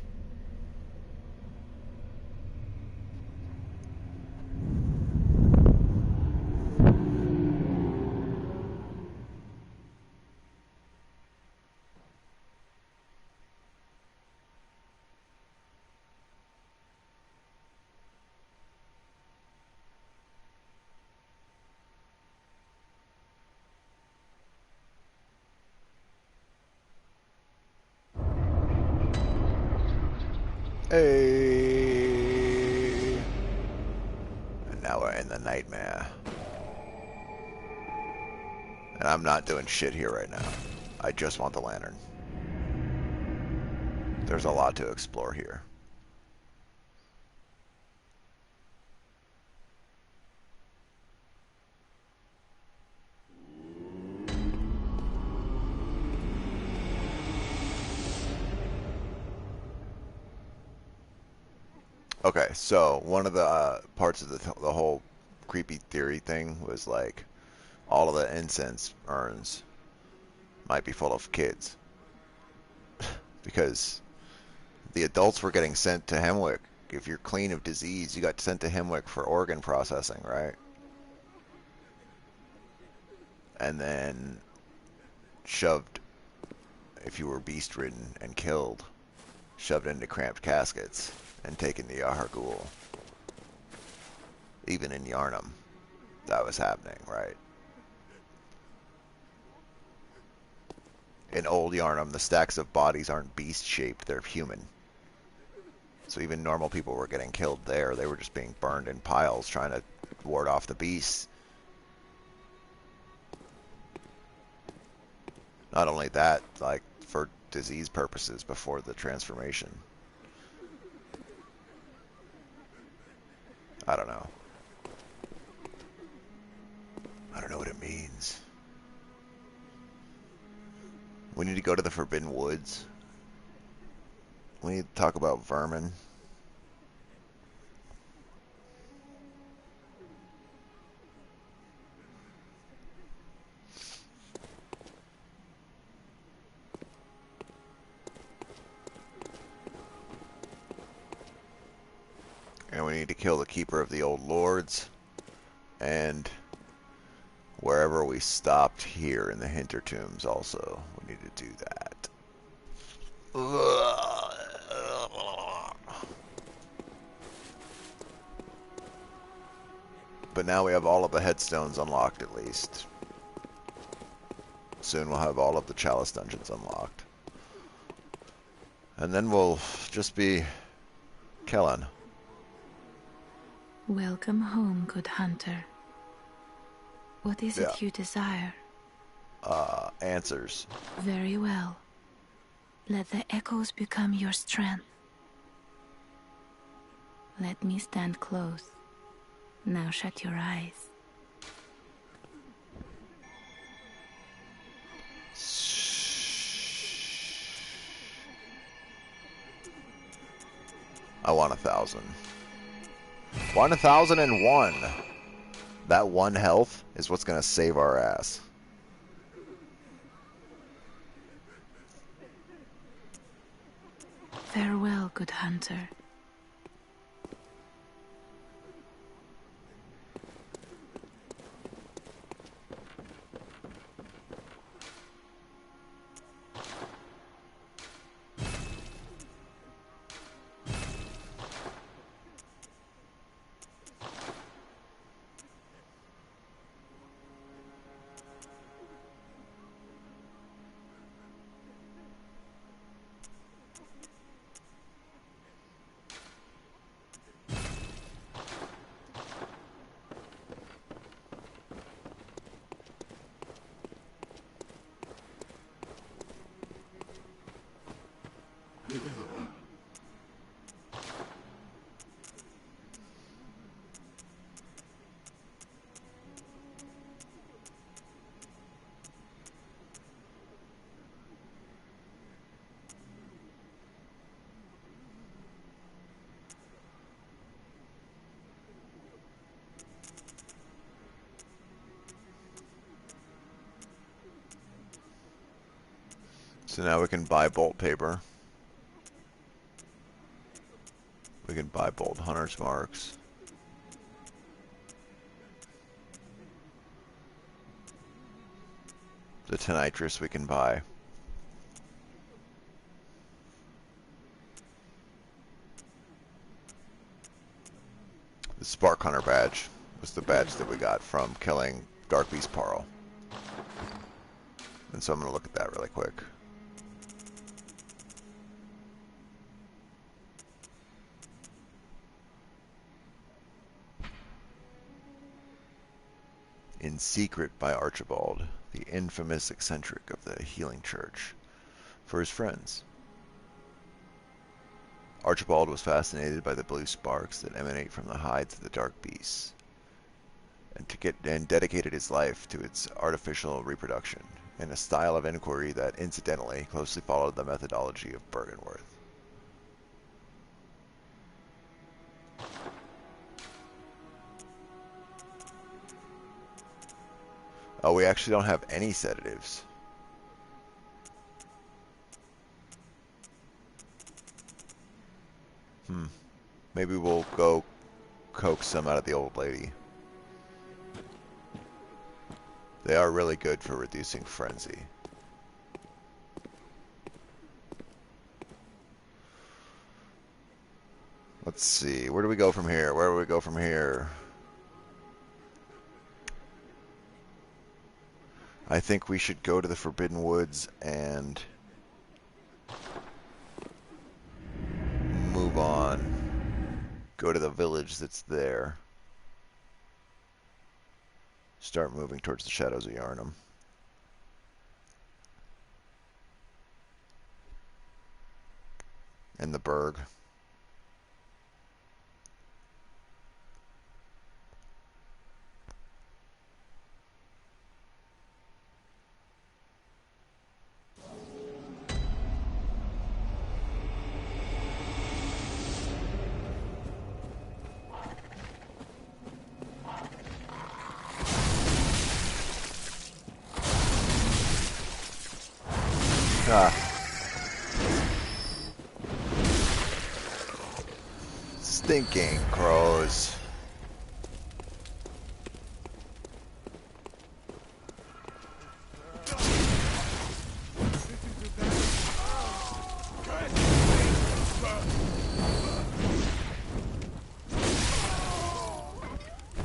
Hey. And now we're in the nightmare. And I'm not doing shit here right now. I just want the lantern. There's a lot to explore here. Okay, so one of the parts of the whole creepy theory thing was like all of the incense urns might be full of kids because the adults were getting sent to Hemwick. If you're clean of disease, you got sent to Hemwick for organ processing, right? And then shoved, if you were beast-ridden and killed, shoved into cramped caskets and taken to Yahar'gul. Even in Yarnum, that was happening, right? In old Yarnum, the stacks of bodies aren't beast-shaped, they're human. So even normal people were getting killed there. They were just being burned in piles trying to ward off the beasts. Not only that, like for disease purposes before the transformation. I don't know. I don't know what it means. We need to go to the Forbidden Woods. We need to talk about vermin. And we need to kill the Keeper of the Old Lords. And wherever we stopped here in the Hintertombs also, we need to do that. But now we have all of the headstones unlocked at least. Soon we'll have all of the Chalice dungeons unlocked. And then we'll just be killing. Welcome home, good hunter. What is it you desire? Answers. Very well. Let the echoes become your strength. Let me stand close. Now shut your eyes. I want 1,000. 1,001. That one health is what's going to save our ass. Farewell, good hunter. So now we can buy bolt paper. We can buy bolt hunter's marks. The tonitrus we can buy. The Spark Hunter badge was the badge that we got from killing Dark Beast Parl. And so I'm going to look at that really quick. In Secret by Archibald, the infamous eccentric of the Healing Church, for his friends. Archibald was fascinated by the blue sparks that emanate from the hides of the dark beasts, and dedicated his life to its artificial reproduction, in a style of inquiry that, incidentally, closely followed the methodology of Bergenworth. Oh, we actually don't have any sedatives. Maybe we'll go coax some out of the old lady. They are really good for reducing frenzy. Let's see. Where do we go from here? Where do we go from here? I think we should go to the Forbidden Woods and move on. Go to the village that's there. Start moving towards the Shadows of Yharnam. And the Berg. Stinking crows.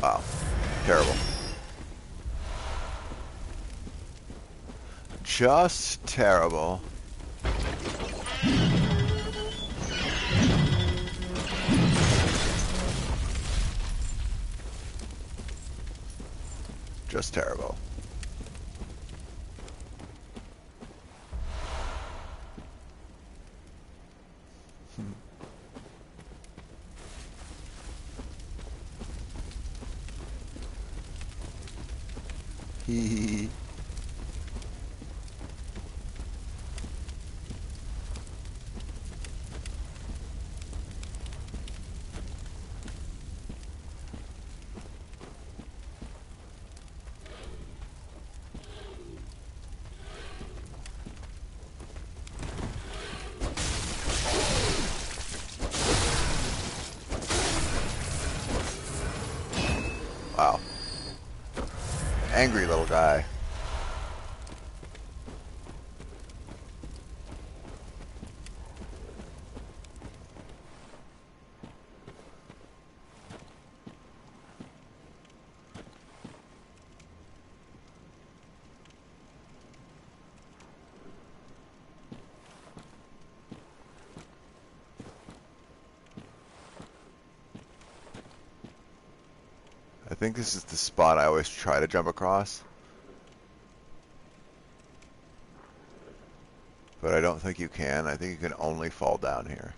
Wow. Terrible. Just terrible. Just terrible. Hee. Wow. Angry little guy. I think this is the spot I always try to jump across. But I don't think you can. I think you can only fall down here.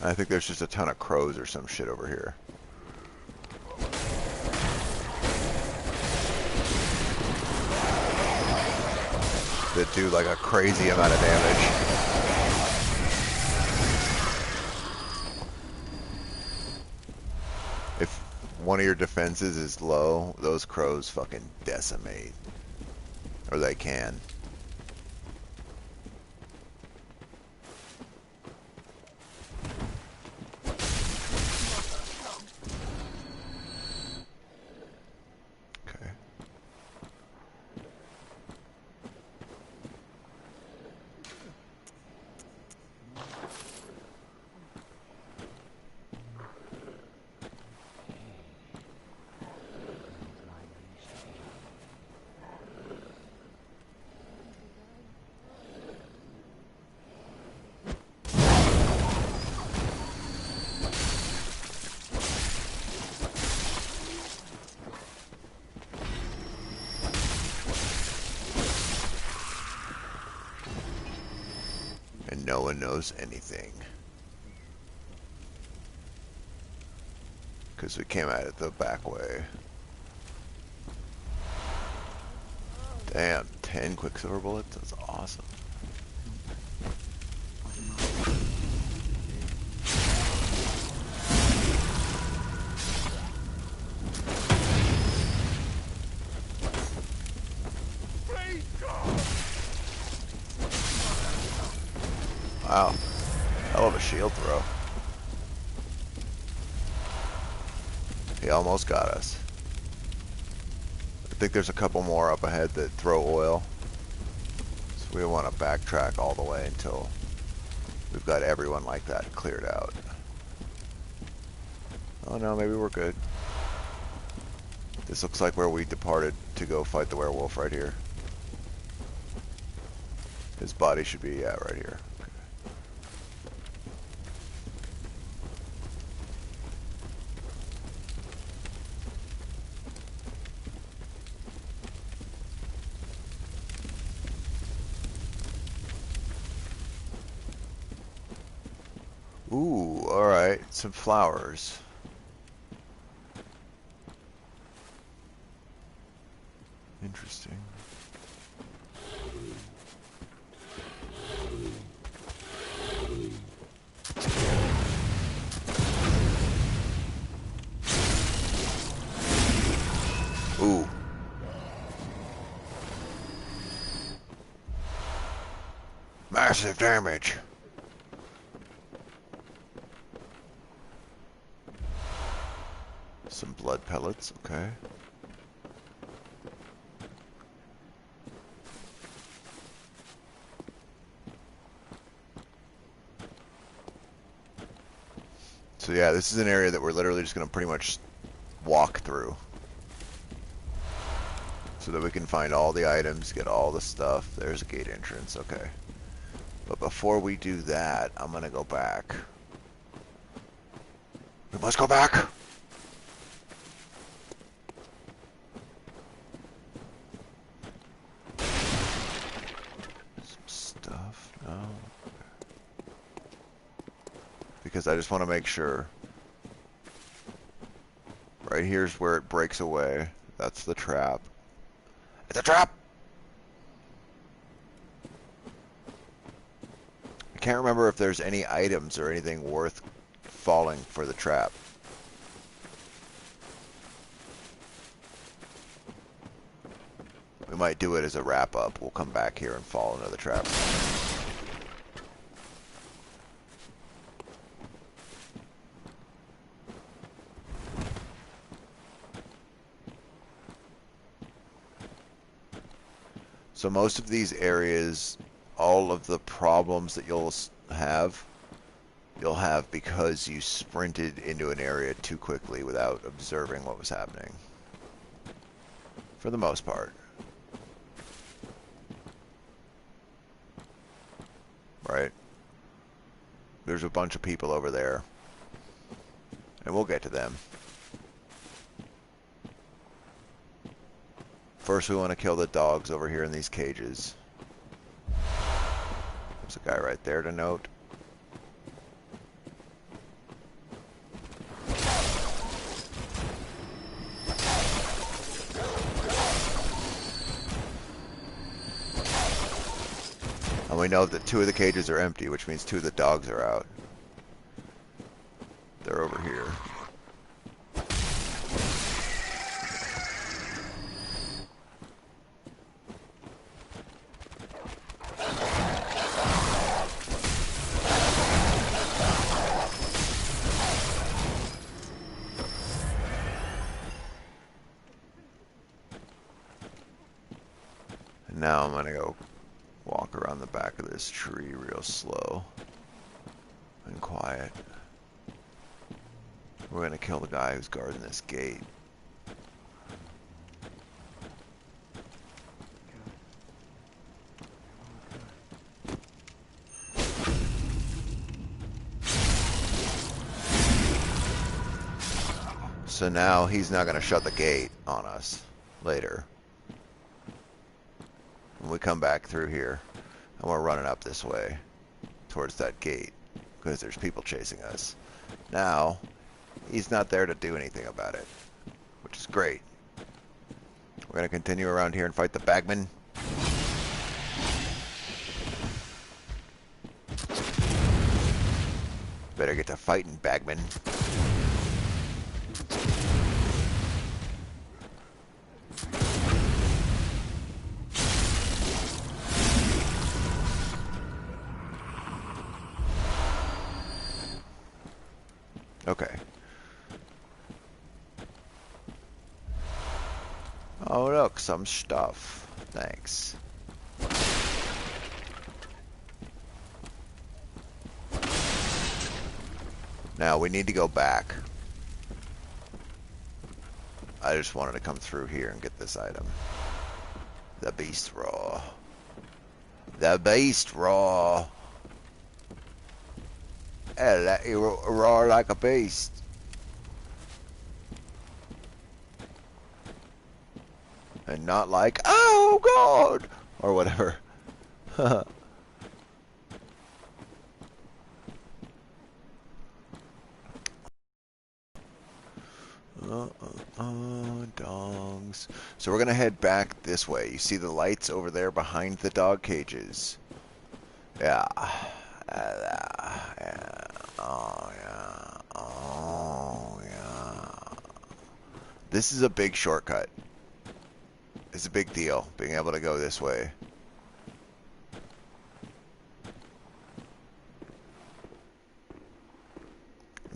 I think there's just a ton of crows or some shit over here. that do like a crazy amount of damage. If one of your defenses is low, those crows fucking decimate. Or they can. Okay. And no one knows anything. Because we came at it the back way. Damn, 10 Quicksilver bullets? That's awesome. Wow. Hell of a shield throw. He almost got us. I think there's a couple more up ahead that throw oil. So we want to backtrack all the way until we've got everyone like that cleared out. Oh no, maybe we're good. This looks like where we departed to go fight the werewolf right here. His body should be, yeah, right here. Okay. Ooh, alright, some flowers. Interesting. Ooh. Massive damage. Some blood pellets, okay. So yeah, this is an area that we're literally just going to pretty much walk through. So that we can find all the items, get all the stuff. There's a gate entrance, okay. But before we do that, I'm going to go back. We must go back! Some stuff, no. Because I just want to make sure. Right here's where it breaks away. That's the trap. It's a trap! I can't remember if there's any items or anything worth falling for the trap. We might do it as a wrap-up. We'll come back here and fall into the trap. So most of these areas, all of the problems that you'll have because you sprinted into an area too quickly without observing what was happening. For the most part. Right? There's a bunch of people over there. And we'll get to them. First we want to kill the dogs over here in these cages. There's a guy right there to note. And we know that 2 of the cages are empty, which means 2 of the dogs are out. They're over here. And now I'm gonna go walk around the back of this tree real slow and quiet. We're gonna kill the guy who's guarding this gate. So now he's not gonna shut the gate on us later. When we come back through here, and we're running up this way towards that gate because there's people chasing us. Now, he's not there to do anything about it, which is great. We're going to continue around here and fight the bagman. Better get to fighting, bagman. Okay. Oh, look, some stuff. Thanks. Now, we need to go back. I just wanted to come through here and get this item. The beast raw. The beast raw. You roar like a beast. And not like, oh God, or whatever. Dogs. So we're gonna head back this way. You see the lights over there behind the dog cages? Yeah. Yeah. Oh yeah. Oh yeah. This is a big shortcut. It's a big deal, being able to go this way.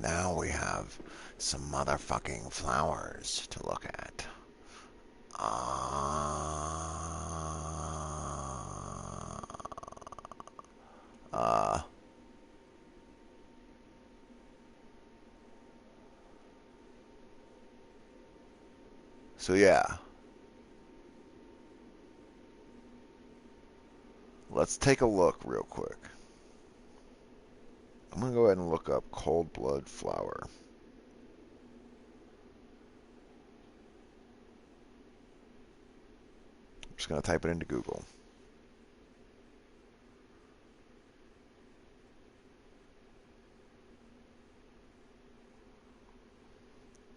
Now we have some motherfucking flowers to look at. So yeah. Let's take a look real quick. I'm going to go ahead and look up cold blood flower. I'm just going to type it into Google.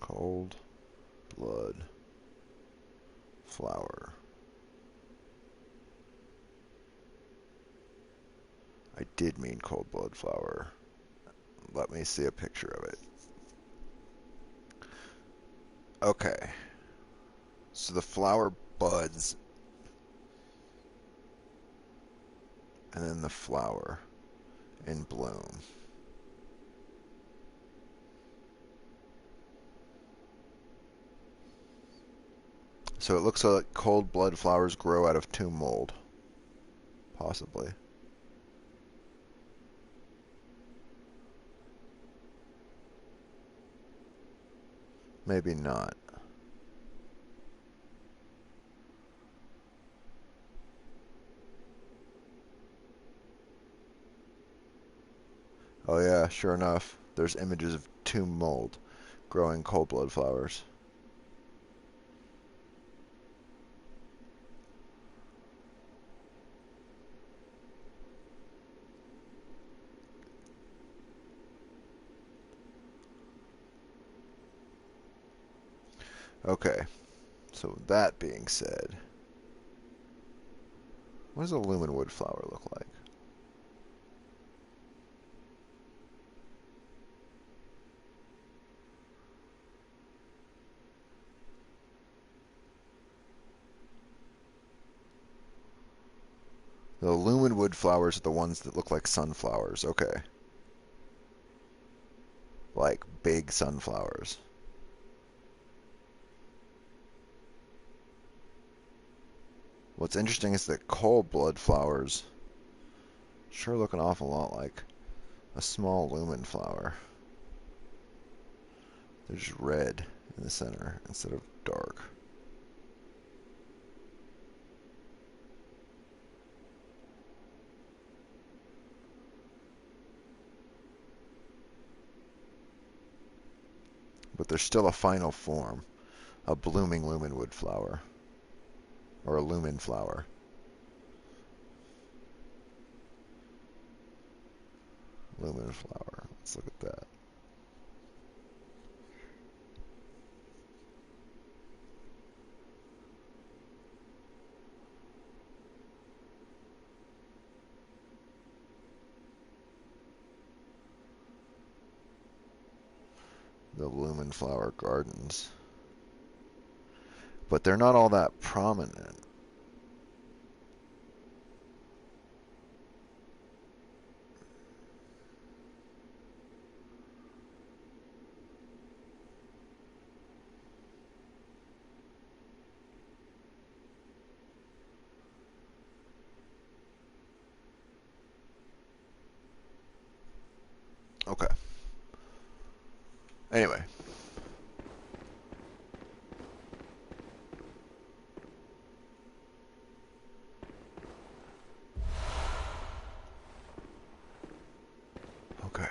Cold blood flower. I did mean cold blood flower. Let me see a picture of it. Okay. So the flower buds. And then the flower in bloom. So it looks like cold blood flowers grow out of tomb mold. Possibly. Maybe not. Oh yeah, sure enough. There's images of tomb mold growing cold blood flowers. Okay, so that being said, what does a lumenwood flower look like? The lumen wood flowers are the ones that look like sunflowers. Okay. Like big sunflowers. What's interesting is that cold blood flowers sure look an awful lot like a small lumen flower. They're just red in the center instead of dark. But there's still a final form, a blooming lumen wood flower, or a lumen flower. Lumen flower. Let's look at that. The lumen flower gardens. But they're not all that prominent. Okay. Anyway. Okay.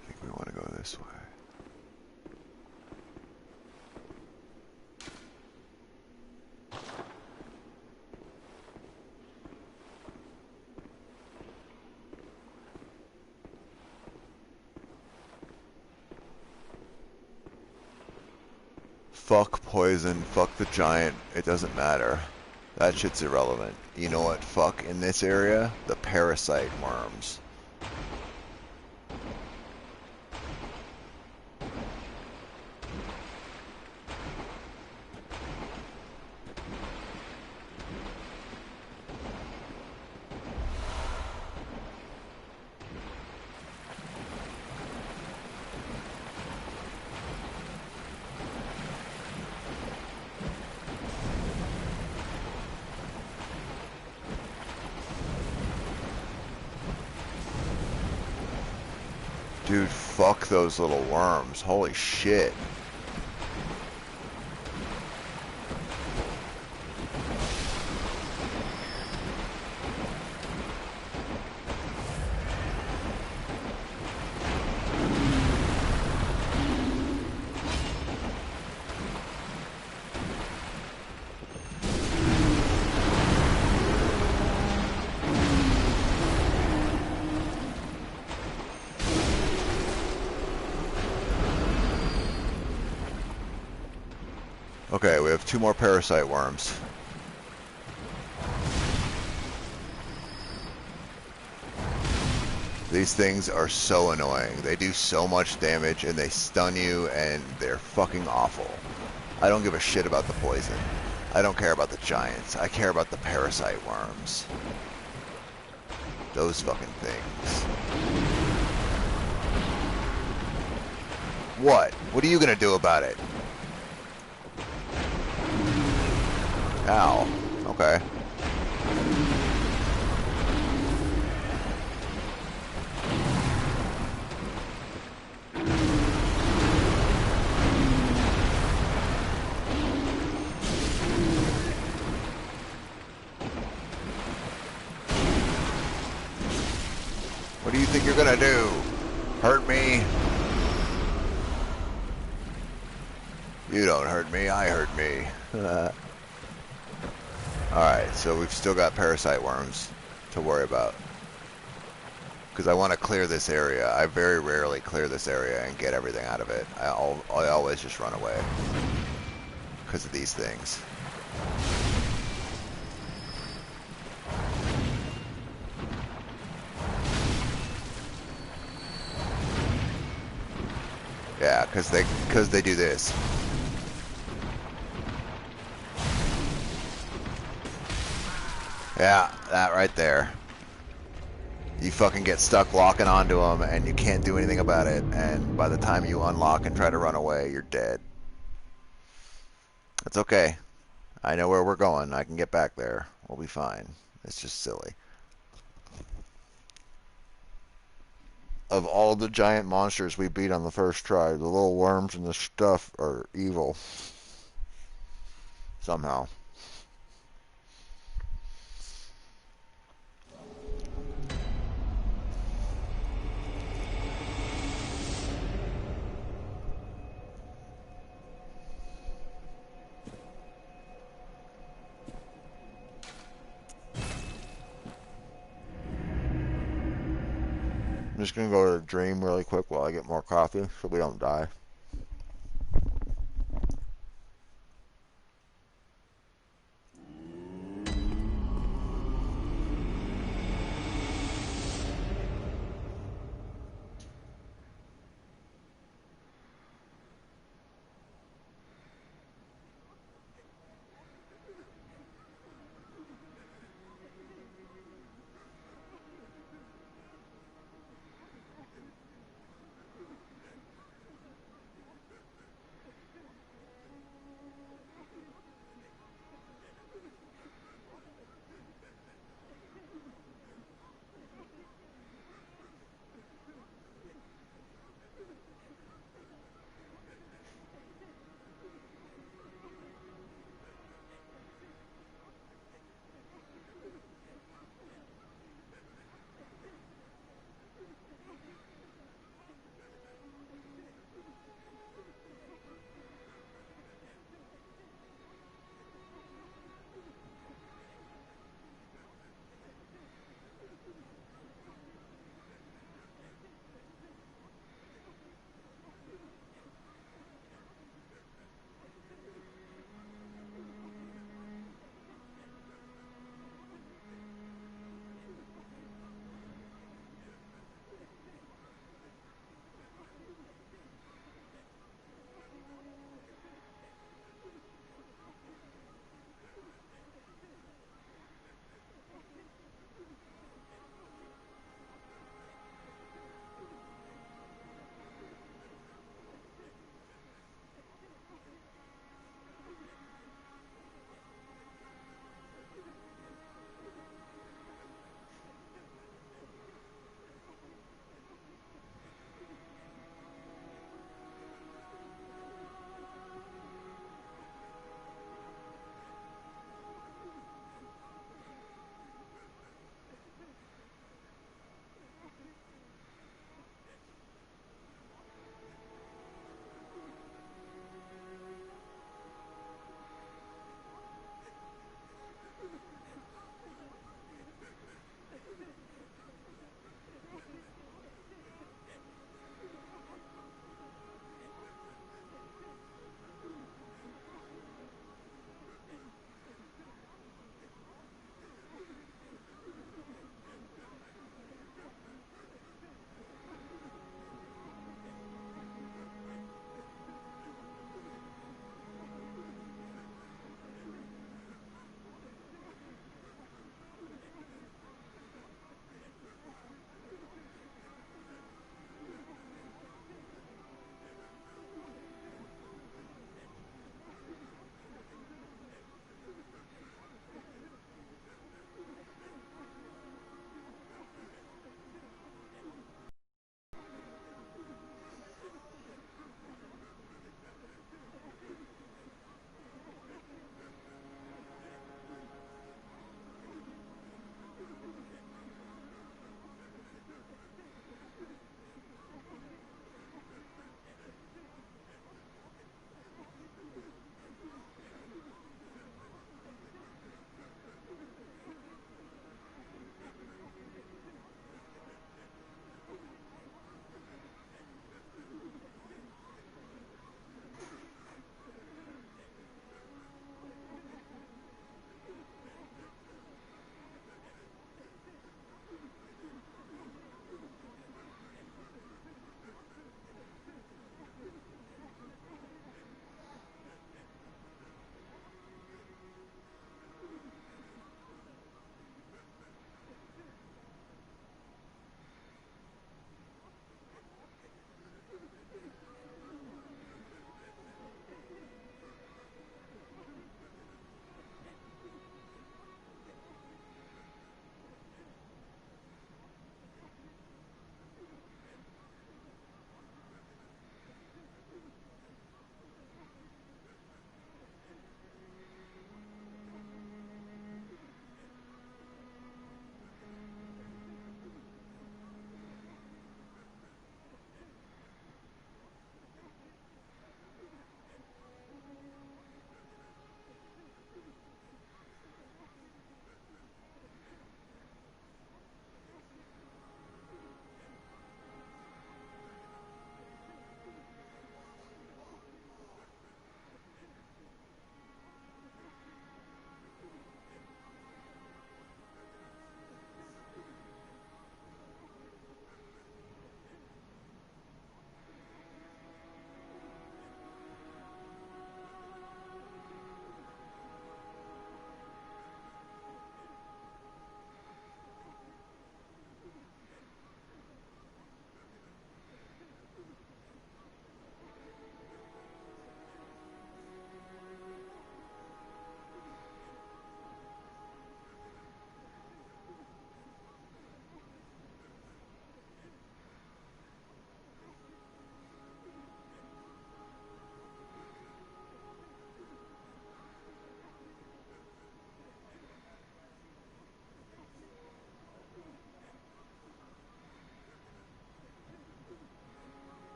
I think we want to go this way. Fuck poison, fuck the giant, it doesn't matter. That shit's irrelevant. You know what? Fuck in this area? The parasite worms. Dude, fuck those little worms. Holy shit. Okay, we have 2 more parasite worms. These things are so annoying. They do so much damage and they stun you and they're fucking awful. I don't give a shit about the poison. I don't care about the giants. I care about the parasite worms. Those fucking things. What? What are you gonna do about it? Ow. Okay. What do you think you're gonna do? Hurt me? You don't hurt me, I hurt me. Alright, so we've still got parasite worms to worry about. because I want to clear this area. I very rarely clear this area and get everything out of it. I always just run away because of these things. Yeah, because they do this. Yeah, that right there. You fucking get stuck locking onto them, and you can't do anything about it. And by the time you unlock and try to run away, you're dead. It's okay. I know where we're going. I can get back there. We'll be fine. It's just silly. Of all the giant monsters we beat on the first try, the little worms and the stuff are evil. Somehow. I'm just gonna go to the dream really quick while I get more coffee so we don't die.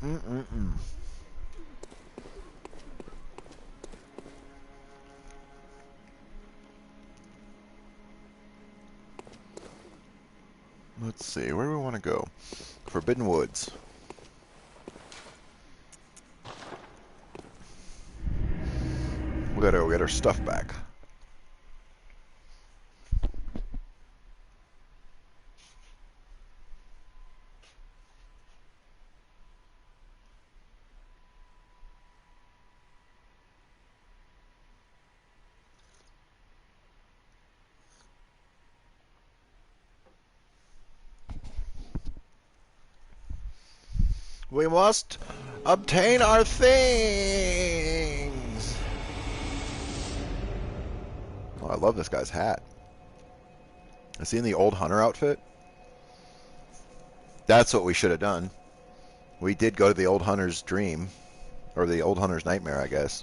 Mm-mm-mm. Let's see, where do we want to go? Forbidden Woods. We gotta go get our stuff back. We must obtain our things! Oh, I love this guy's hat. Is he in the old hunter outfit? That's what we should have done. We did go to the old hunter's dream. Or the old hunter's nightmare, I guess.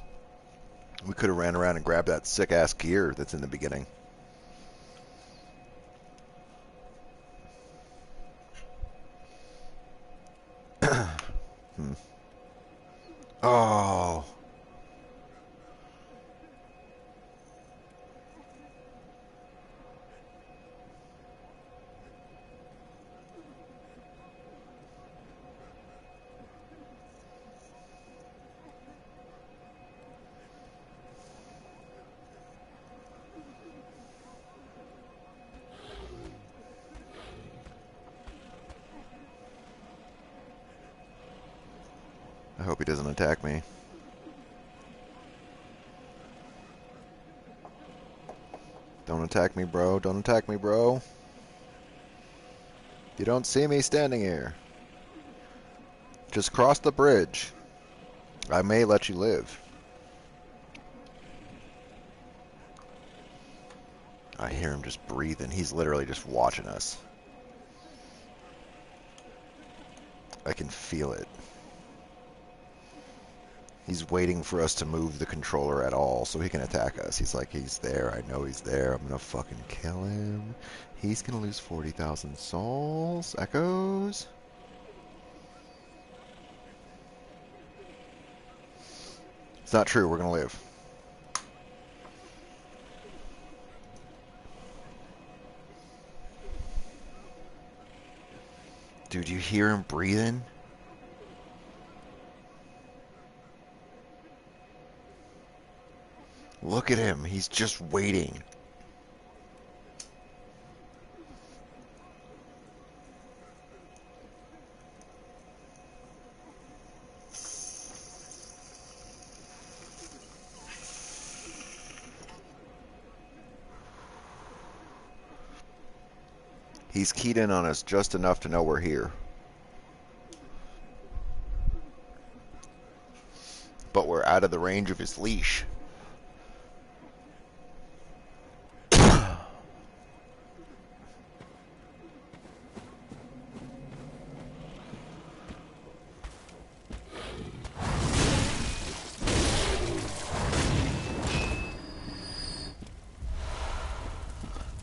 We could have ran around and grabbed that sick-ass gear that's in the beginning. Oh. I hope he doesn't attack me. Don't attack me, bro. Don't attack me, bro. You don't see me standing here. Just cross the bridge. I may let you live. I hear him just breathing. He's literally just watching us. I can feel it. He's waiting for us to move the controller at all so he can attack us. He's like, he's there. I know he's there. I'm going to fucking kill him. He's going to lose 40,000 souls. Echoes. It's not true. We're going to live. Dude, you hear him breathing? Look at him. He's just waiting. He's keyed in on us just enough to know we're here. But we're out of the range of his leash.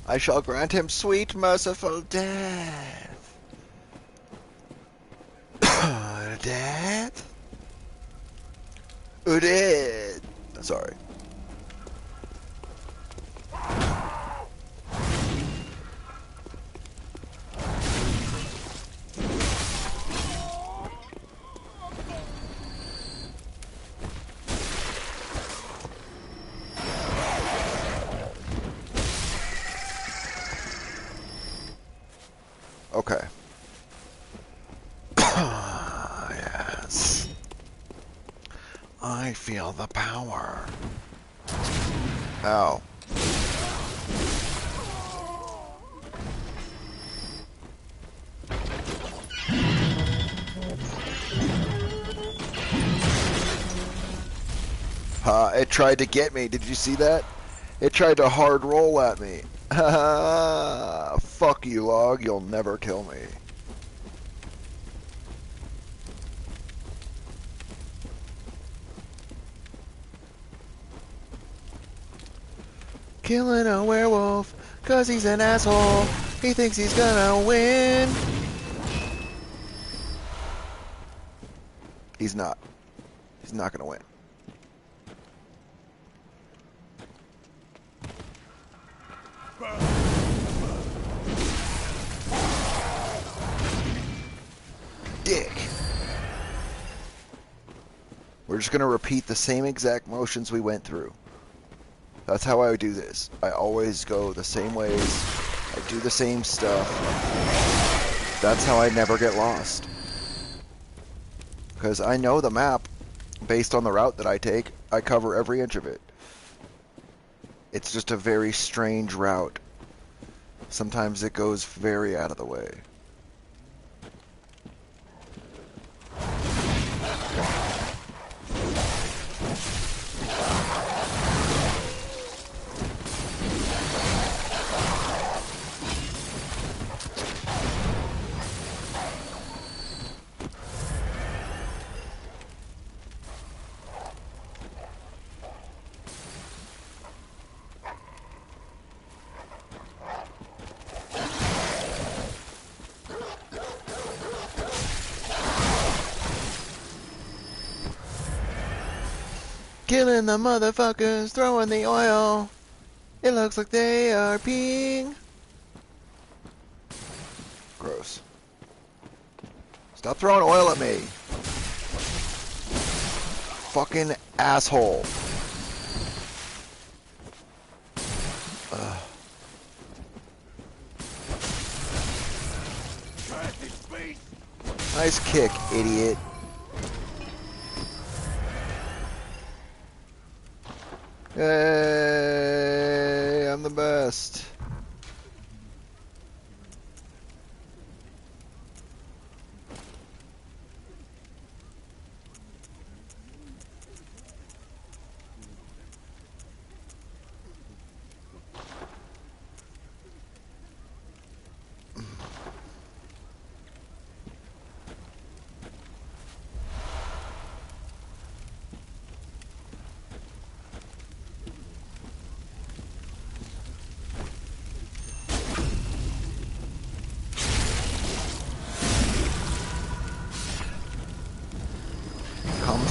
I shall grant him sweet, merciful death. Death? Dead. Sorry. Okay. Yes. I feel the power. Ow. It tried to get me. Did you see that? It tried to hard roll at me. Fuck you, Log. You'll never kill me. Killing a werewolf, 'cause he's an asshole. He thinks he's gonna win. He's not. He's not going to win. Dick. We're just going to repeat the same exact motions we went through. That's how I do this. I always go the same ways. I do the same stuff. That's how I never get lost. Because I know the map. Based on the route that I take, I cover every inch of it. It's just a very strange route. Sometimes it goes very out of the way. Killing the motherfuckers, throwing the oil. It looks like they are peeing. Gross. Stop throwing oil at me. Fucking asshole. Ugh. Nice kick, idiot. Hey, I'm the best.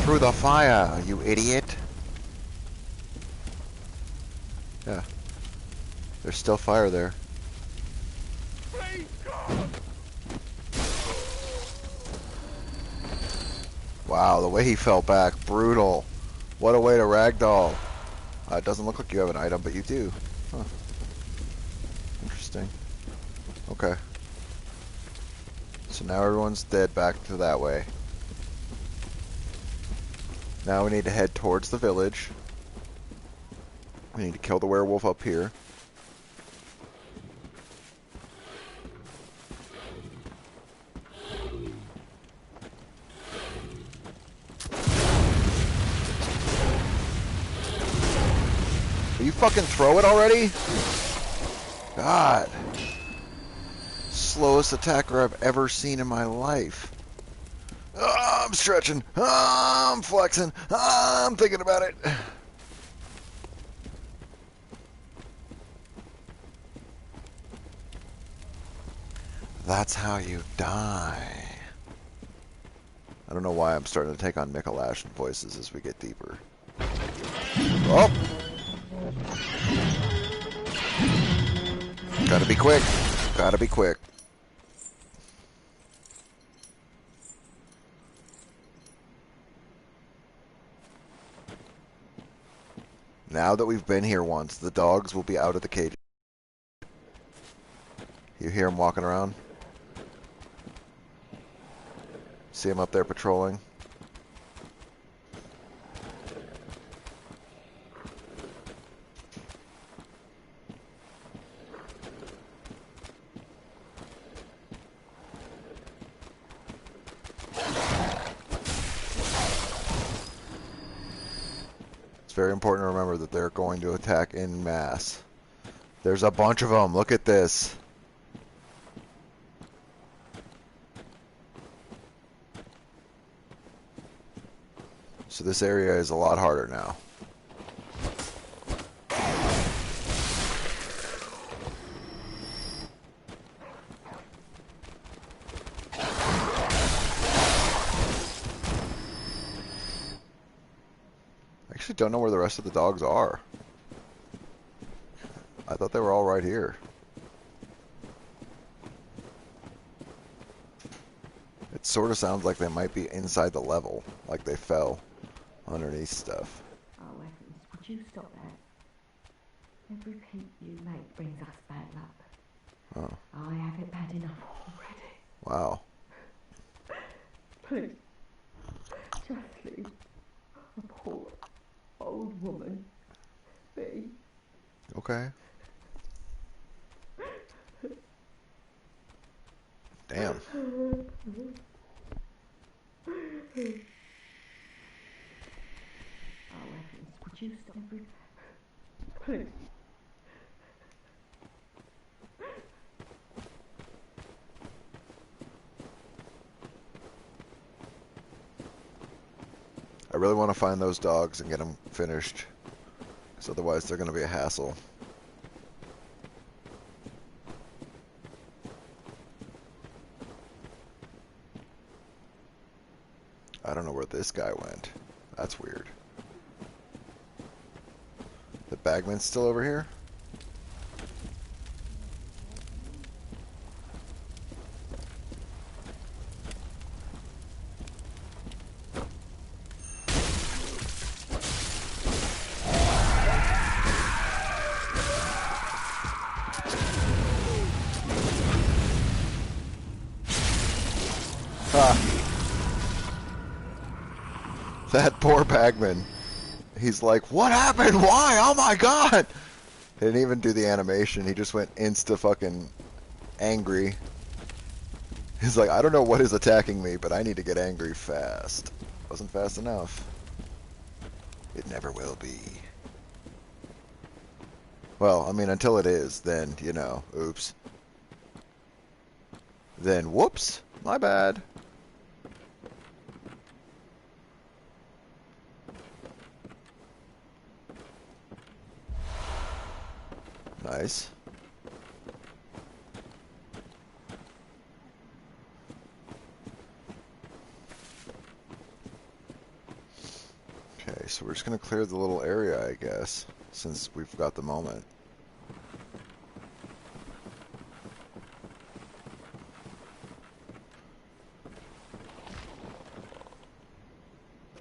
Through the fire, you idiot. Yeah. There's still fire there. Wow, the way he fell back, brutal. What a way to ragdoll. It doesn't look like you have an item, but you do. Huh. Interesting. Okay. So now everyone's dead back to that way. Now we need to head towards the village. We need to kill the werewolf up here. Will you fucking throw it already? God. Slowest attacker I've ever seen in my life. Oh, I'm stretching. Oh, I'm flexing. Oh, I'm thinking about it. That's how you die. I don't know why I'm starting to take on Michelashon voices as we get deeper. Oh! Gotta be quick. Gotta be quick. Now that we've been here once, the dogs will be out of the cage. You hear them walking around? See them up there patrolling? It's very important to remember that they're going to attack en masse. There's a bunch of them. Look at this. So this area is a lot harder now. actually don't know where the rest of the dogs are. I thought they were all right here. It sort of sounds like they might be inside the level, like they fell underneath stuff. Oh, Evans, would you stop that? Every peep you make brings us bad luck. Oh. I have it bad enough already. Wow. Please, just leave a poor old woman be. Okay. Damn. Oh, Evans, would you stop every... Please. I really want to find those dogs and get them finished, because otherwise they're going to be a hassle. I don't know where this guy went. That's weird. The bagman's still over here? That poor bagman. He's like, what happened? Why? Oh my god! He didn't even do the animation. He just went insta fucking angry. He's like, I don't know what is attacking me, but I need to get angry fast. Wasn't fast enough. It never will be. Well, I mean, until it is, then, you know, oops. Then, whoops, my bad. Nice. Okay, so we're just going to clear the little area, I guess, since we've got the moment.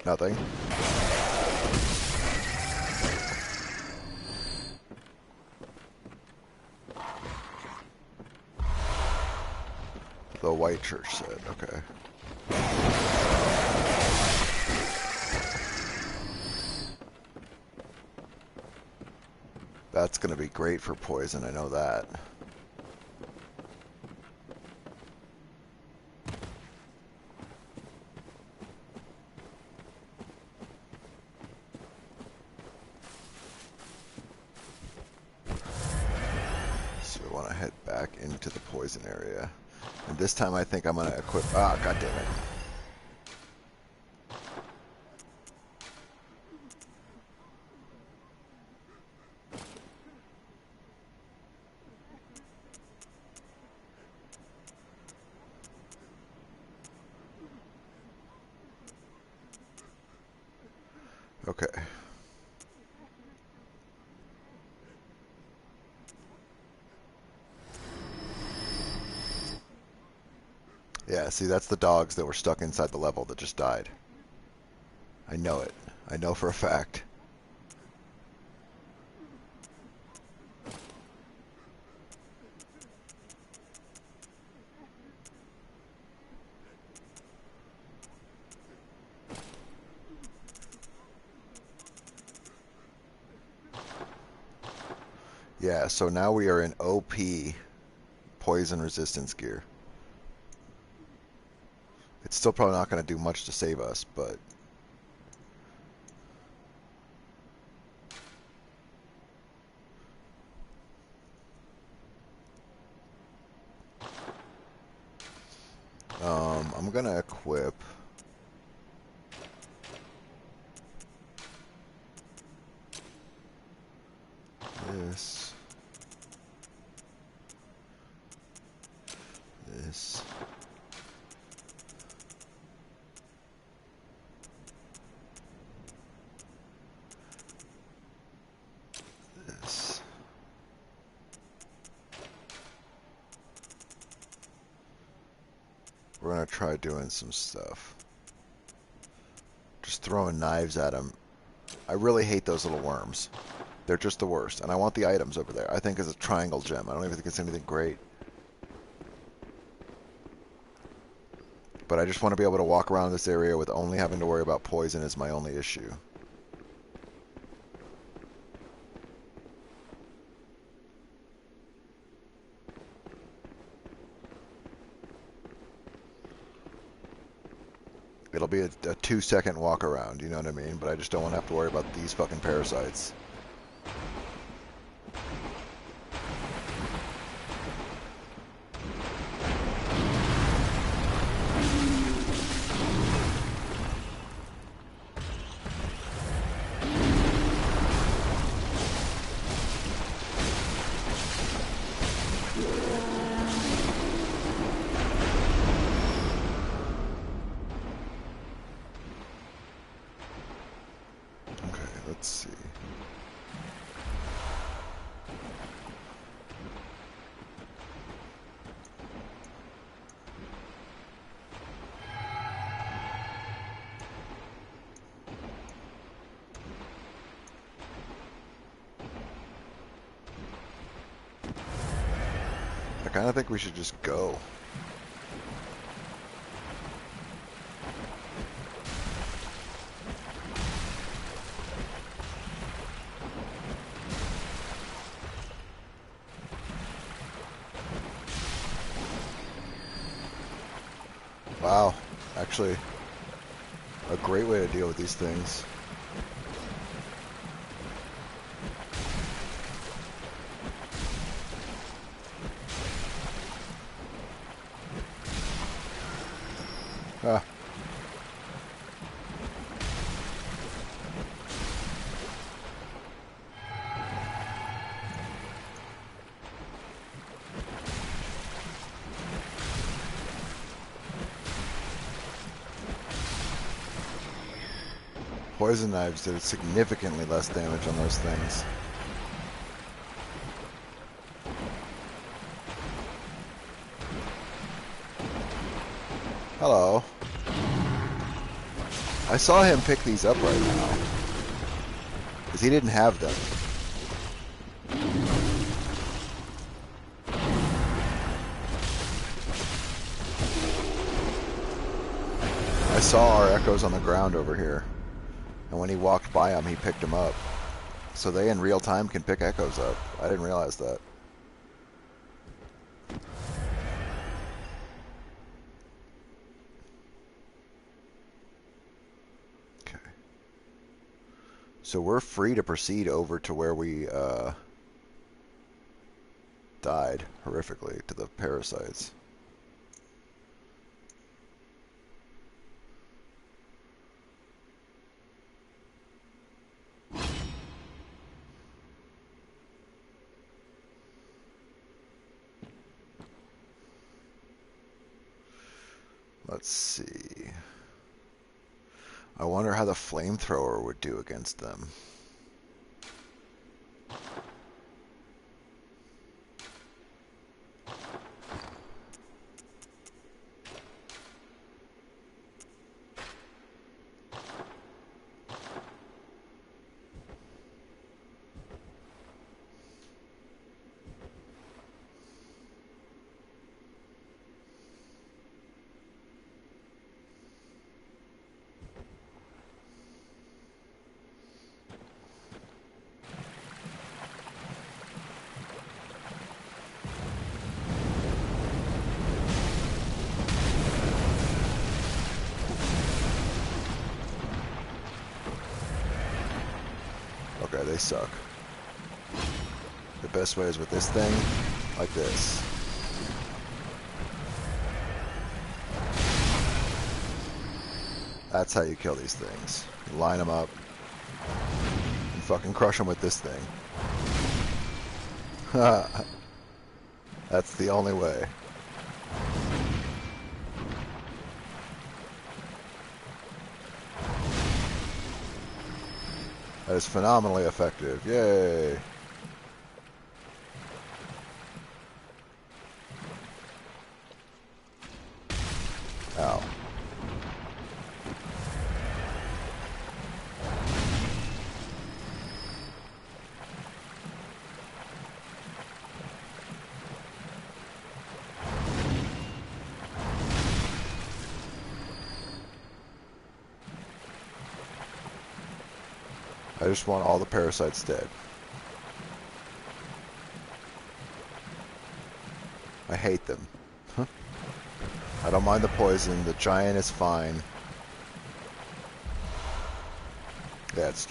Nothing. The white church said, okay. That's going to be great for poison, I know that. So we want to head back into the poison area. And this time I think I'm going to equip... Ah, god damn it. Okay. Yeah, see, that's the dogs that were stuck inside the level that just died. I know it. I know for a fact. Yeah, so now we are in OP poison resistance gear. It's still probably not going to do much to save us, but... I'm going to equip... this... this... We're gonna try doing some stuff. Just throwing knives at him. I really hate those little worms. They're just the worst. And I want the items over there. I think it's a triangle gem. I don't even think it's anything great. But I just want to be able to walk around this area with only having to worry about poison is my only issue. It'll be a 2-second walk around, you know what I mean? But I just don't want to have to worry about these fucking parasites. Let's see. I kind of think we should just go. Wow, actually, a great way to deal with these things. Ah. Poison knives did significantly less damage on those things. Hello. I saw him pick these up right now. Because he didn't have them. I saw our echoes on the ground over here. And when he walked by them, he picked them up. So they in real time can pick echoes up. I didn't realize that. Okay. So we're free to proceed over to where we died horrifically, to the parasites. Let's see. I wonder how the flamethrower would do against them. Okay, they suck. The best way is with this thing, like this. That's how you kill these things. You line them up and fucking crush them with this thing. That's the only way. That is phenomenally effective. Yay! I just want all the parasites dead. I hate them. I don't mind the poison. The giant is fine. Yeah, it's